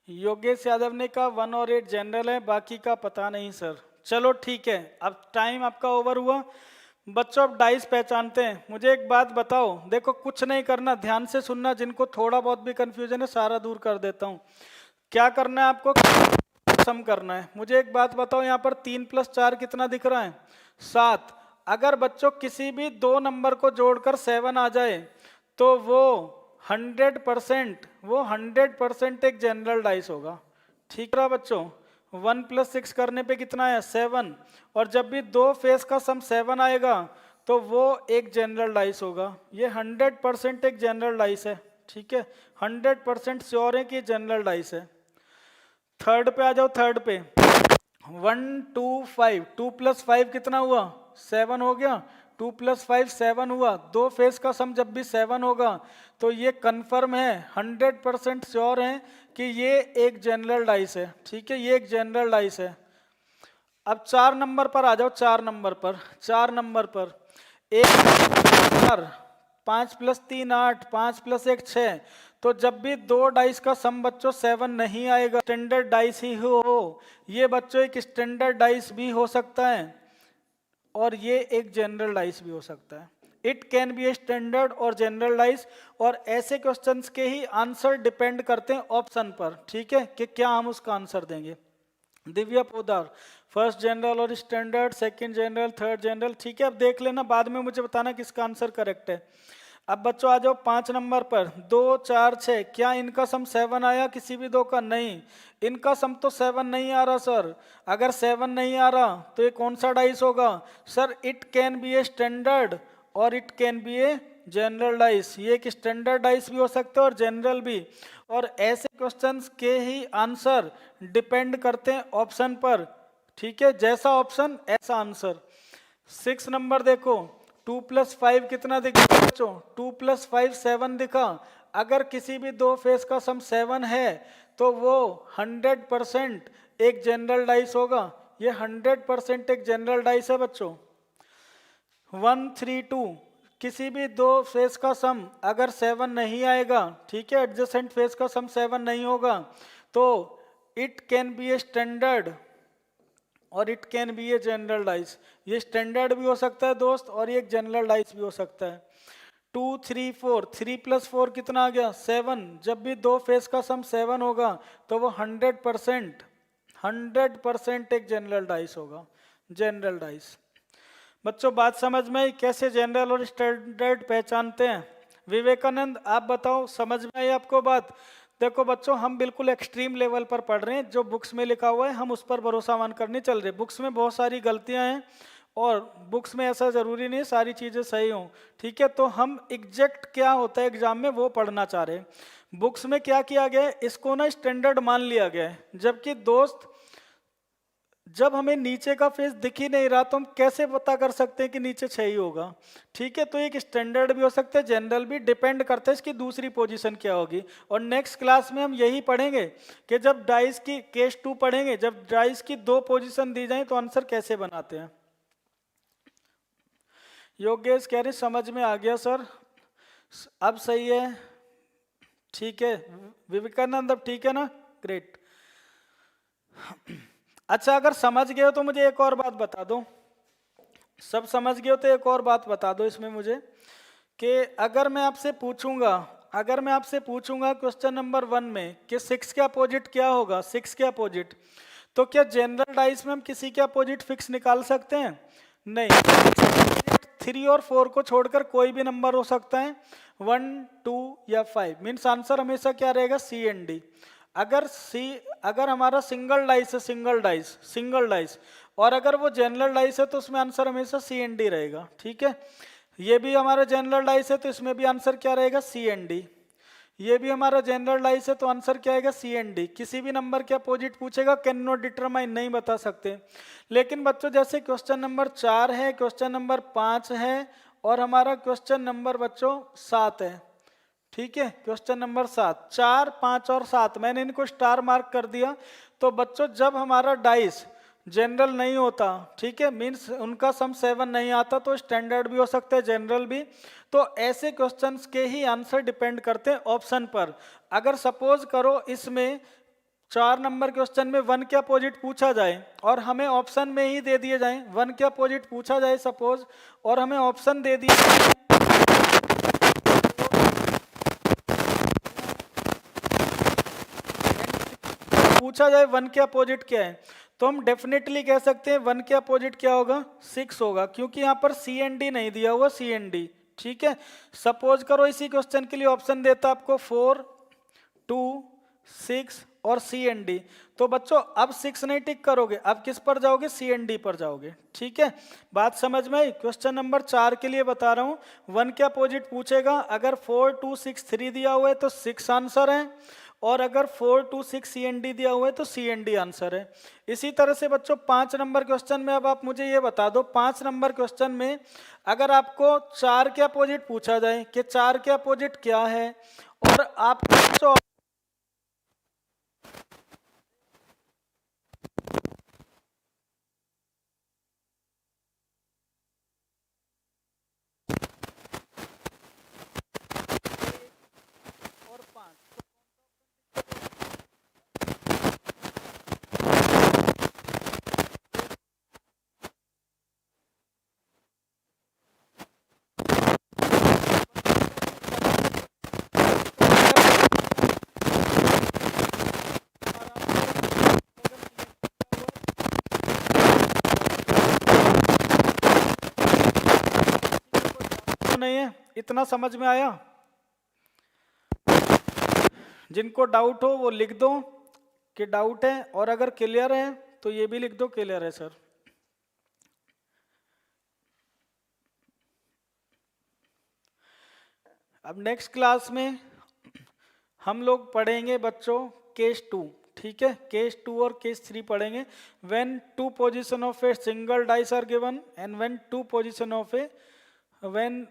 योगेश यादव ने कहा 1 और 8 जनरल है, बाकी का पता नहीं सर। चलो ठीक है, अब टाइम आपका ओवर हुआ। बच्चों अब डाइस पहचानते हैं। मुझे एक बात बताओ, देखो कुछ नहीं करना, ध्यान से सुनना, जिनको थोड़ा बहुत भी कंफ्यूजन है सारा दूर कर देता हूँ। क्या करना है आपको? सम करना है। मुझे एक बात बताओ, यहाँ पर 3 + 4 कितना दिख रहा है? 7। अगर बच्चों किसी भी दो नंबर को जोड़कर 7 आ जाए तो वो 100% एक जनरल डाइस होगा। ठीक है बच्चों, 1 + 6 करने पे कितना है 7, और जब भी दो फेस का सम 7 आएगा तो वो एक जनरल डाइस होगा। ये 100% एक जनरल डाइस है। ठीक है, 100% श्योर है कि जनरल डाइस है। थर्ड पे आ जाओ, थर्ड पे 1 2 5, 2 + 5 कितना हुआ 7 हो गया, 2 + 5 7 हुआ। दो फेस का सम जब भी 7 होगा तो ये कंफर्म है, 100% श्योर है कि ये एक जनरल डाइस है। ठीक है, ये एक जनरल डाइस है। अब 4 नंबर पर आ जाओ, 4 नंबर पर, 4 नंबर पर 1 5 + 3 8, 5 + 1 6। तो जब भी दो डाइस का सम बच्चों 7 नहीं आएगा, स्टैंडर्ड डाइस ही हो। ये बच्चों एक स्टैंडर्ड डाइस भी हो सकता है और ये एक जनरल डाइस भी हो सकता है। It can be a standard और जनरल डाइस, और ऐसे क्वेश्चंस के ही आंसर डिपेंड करते हैं ऑप्शन पर। ठीक है, कि क्या हम उसका आंसर देंगे। दिव्या पोदार, फर्स्ट जनरल और standard, second general, third general. ठीक है, अब देख लेना, बाद में मुझे बताना किसका आंसर करेक्ट है। अब बच्चों आ जाओ 5 नंबर पर, 2 4 6, क्या इनका सम 7 आया किसी भी दो का? नहीं, इनका सम तो 7 नहीं आ रहा सर। अगर 7 नहीं आ रहा तो ये कौन सा डाइस होगा sir? It can be a standard और it can be a general dice. ये एक स्टैंडर्ड डाइस भी हो सकते हैं और जनरल भी, और ऐसे क्वेश्चंस के ही आंसर डिपेंड करते हैं ऑप्शन पर। ठीक है, जैसा ऑप्शन ऐसा आंसर। 6 नंबर देखो, 2 + 5 कितना दिखा बच्चों? 2 + 5 7 दिखा। अगर किसी भी दो फेस का सम 7 है तो वो 100% एक जनरल डाइस होगा। ये 100% एक जनरल डाइस है बच्चों। 1 3 2, किसी भी दो फेस का सम अगर 7 नहीं आएगा, ठीक है, एडजेसेंट फेस का सम 7 नहीं होगा, तो it can be a standard और it can be a general dice. ये स्टैंडर्ड भी हो सकता है दोस्त और ये एक जनरल डाइस भी हो सकता है। 2 3 4, 3 + 4 कितना आ गया 7। जब भी दो फेस का सम 7 होगा तो वो 100% एक जनरल डाइस होगा, जनरल डाइस। बच्चों बात समझ में आई कैसे जनरल और स्टैंडर्ड पहचानते हैं? विवेकानंद आप बताओ, समझ में आई आपको बात? देखो बच्चों, हम बिल्कुल एक्सट्रीम लेवल पर पढ़ रहे हैं, जो बुक्स में लिखा हुआ है हम उस पर भरोसा मान कर नहीं चल रहे। बुक्स में बहुत सारी गलतियां हैं और बुक्स में ऐसा जरूरी नहीं सारी चीजें सही हों। ठीक है, तो हम एग्जैक्ट क्या होता है एग्जाम में वो पढ़ना चाह रहे हैं। बुक्स में क्या किया गया है, इसको ना स्टैंडर्ड मान लिया गया है, जबकि दोस्त जब हमें नीचे का फेस दिख ही नहीं रहा तो हम कैसे पता कर सकते हैं कि नीचे 6 ही होगा? ठीक है, तो एक स्टैंडर्ड भी हो सकता है, जनरल भी, डिपेंड करता है इसकी दूसरी पोजीशन क्या होगी। और नेक्स्ट क्लास में हम यही पढ़ेंगे कि जब डाइस की केस 2 पढ़ेंगे, जब डाइस की दो पोजीशन दी जाए तो आंसर कैसे बनाते हैं। योगेश कह रहे समझ में आ गया सर, अब सही है। ठीक है विवेकानंद, अब ठीक है ना, ग्रेट। अच्छा, अगर समझ गए हो तो मुझे एक और बात बता दो। सब समझ गए हो तो एक और बात बता दो इसमें मुझे, कि अगर मैं आपसे पूछूंगा क्वेश्चन नंबर 1 में कि 6 के अपोजिट क्या होगा, 6 के अपोजिट, तो क्या जनरल डाइस में हम किसी के अपोजिट फिक्स निकाल सकते हैं? नहीं, 3 और 4 को छोड़कर कोई भी नंबर हो सकता है, 1 2 या 5। मीन्स आंसर हमेशा क्या रहेगा, सी एंड डी। अगर हमारा सिंगल डाइस है, सिंगल डाइस, और अगर वो जनरल डाइस है तो उसमें आंसर हमेशा सी एंड डी रहेगा। ठीक है, ये भी हमारा जनरल डाइस है तो इसमें भी आंसर क्या रहेगा, सी एंड डी। ये भी हमारा जनरल डाइस है तो आंसर क्या आएगा, सी एंड डी। किसी भी नंबर के अपोजिट पूछेगा, कैन नॉट डिटरमाइन, नहीं बता सकते। लेकिन बच्चों जैसे क्वेश्चन नंबर 4 है, क्वेश्चन नंबर 5 है और हमारा क्वेश्चन नंबर बच्चों 7 है। ठीक है, क्वेश्चन नंबर 7, 4 5 और 7 मैंने इनको स्टार मार्क कर दिया। तो बच्चों जब हमारा डाइस जनरल नहीं होता, ठीक है, मीन्स उनका सम 7 नहीं आता, तो स्टैंडर्ड भी हो सकता है, जनरल भी। तो ऐसे क्वेश्चंस के ही आंसर डिपेंड करते हैं ऑप्शन पर। अगर सपोज करो इसमें 4 नंबर क्वेश्चन में 1 के अपोजिट पूछा जाए और हमें ऑप्शन में ही दे दिए जाए, 1 के अपोजिट पूछा जाए सपोज, और हमें ऑप्शन दे दिए जाए पूछा जाए 1 के अपोजिट क्या है, तो हम डेफिनेटली कह सकते हैं 1 के अपोजिट क्या होगा, 6 होगा, क्योंकि यहाँ पर सी एन डी नहीं दिया हुआ, सी एन डी। ठीक है, सपोज करो इसी क्वेश्चन के लिए ऑप्शन देता आपको 4, 2, 6 और सी एन डी, तो बच्चों अब 6 नहीं टिक करोगे, अब किस पर जाओगे, सी एन डी पर जाओगे। ठीक है, बात समझ में आई। क्वेश्चन नंबर 4 के लिए बता रहा हूँ, 1 के अपोजिट पूछेगा, अगर 4, 2, 6, 3 दिया हुआ है तो 6 आंसर है, और अगर 4, 2, 6 सी एन डी दिया हुआ है तो सी एन डी आंसर है। इसी तरह से बच्चों 5 नंबर क्वेश्चन में अब आप मुझे ये बता दो, 5 नंबर क्वेश्चन में अगर आपको 4 के अपोजिट पूछा जाए कि 4 के अपोजिट क्या है, और आपको और 5 नहीं है, इतना समझ में आया। जिनको डाउट हो वो लिख दो कि डाउट है, और अगर क्लियर है तो ये भी लिख दो क्लियर है सर। अब नेक्स्ट क्लास में हम लोग पढ़ेंगे बच्चों केस 2। ठीक है, केस 2 और केस 3 पढ़ेंगे। When 2 position of a single dice are given and when 2 position of a when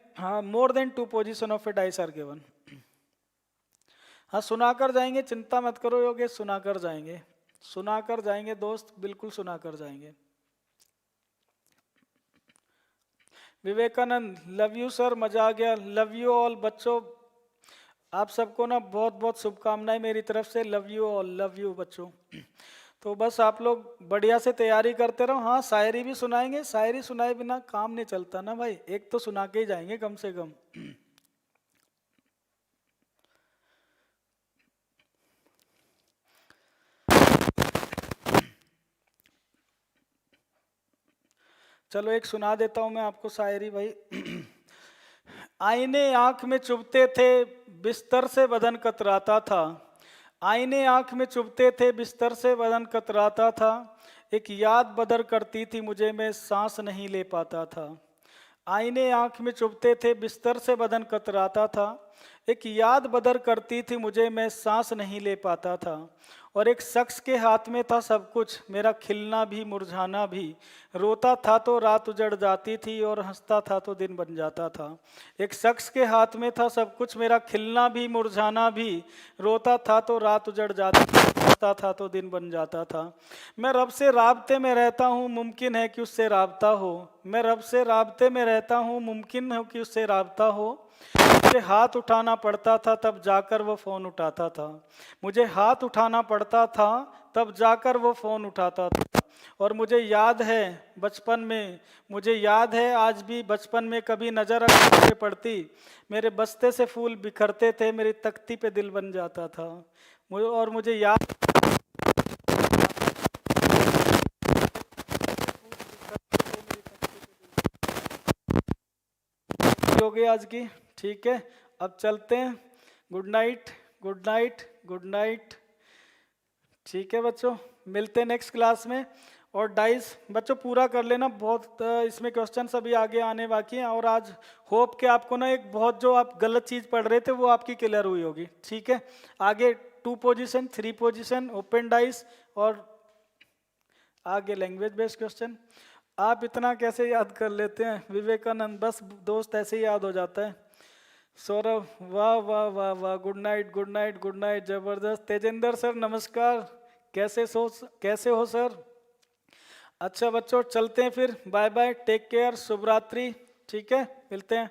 more than 2 position of a dice are given. हाँ, सुनाकर जाएंगे, चिंता मत करो योगेश, सुनाकर जाएंगे, सुनाकर जाएंगे दोस्त, बिल्कुल सुनाकर जाएंगे। विवेकानंद, लव यू सर, मजा आ गया, लव यू ऑल बच्चों, आप सबको ना बहुत बहुत शुभकामनाएं मेरी तरफ से, love you all, love you बच्चों। तो बस आप लोग बढ़िया से तैयारी करते रहो। हाँ, शायरी भी सुनाएंगे, शायरी सुनाए बिना काम नहीं चलता ना भाई, एक तो सुना के ही जाएंगे कम से कम। चलो एक सुना देता हूं मैं आपको शायरी भाई। आईने आंख में चुभते थे, बिस्तर से बदन कतराता था। आईने आंख में चुभते थे, बिस्तर से बदन कतराता था। एक याद बदर करती थी मुझे, मैं सांस नहीं ले पाता था। आईने आंख में चुभते थे, बिस्तर से बदन कतराता था। एक याद बदर करती थी मुझे, मैं सांस नहीं ले पाता था। और एक शख्स के हाथ में था सब कुछ, मेरा खिलना भी मुरझाना भी। रोता था तो रात उजड़ जाती थी, और हंसता था तो दिन बन जाता था। एक शख्स के हाथ में था सब कुछ, मेरा खिलना भी मुरझाना भी। रोता था तो रात उजड़ जाती थी, हंसता था तो दिन बन जाता था। मैं रब से राब्ते में रहता हूँ, मुमकिन है कि उससे राब्ता हो। मैं रब से राब्ते में रहता हूँ, मुमकिन है कि उससे राब्ता हो। मुझे हाथ उठाना पड़ता था तब जाकर वो फ़ोन उठाता था। मुझे हाथ उठाना पड़ता था तब जाकर वो फ़ोन उठाता था। और मुझे याद है बचपन में, मुझे याद है आज भी बचपन में, कभी नज़र अगर मुझे पड़ती, मेरे बस्ते से फूल बिखरते थे, मेरी तख्ती पे दिल बन जाता था। और मुझे याद हो गई आज की। ठीक है, अब चलते हैं। Good night, good night, good night. ठीक है बच्चों, मिलते हैं नेक्स्ट क्लास में। और डाइस बच्चों पूरा कर लेना, बहुत इसमें क्वेश्चन अभी आगे आने बाकी हैं। और आज होप के आपको ना एक बहुत जो आप गलत चीज़ पढ़ रहे थे वो आपकी क्लियर हुई होगी। ठीक है, आगे 2 पोजीशन, 3 पोजीशन, ओपन डाइस, और आगे लैंग्वेज बेस्ड क्वेश्चन। आप इतना कैसे याद कर लेते हैं विवेकानंद? बस दोस्त ऐसे ही याद हो जाता है। सौरभ, वाह वाह वाह वाह, good night, good night, good night, जबरदस्त। तेजेंद्र सर नमस्कार, कैसे हो सर? अच्छा बच्चों, चलते हैं फिर, बाय बाय, टेक केयर, शुभ रात्रि। ठीक है, मिलते हैं।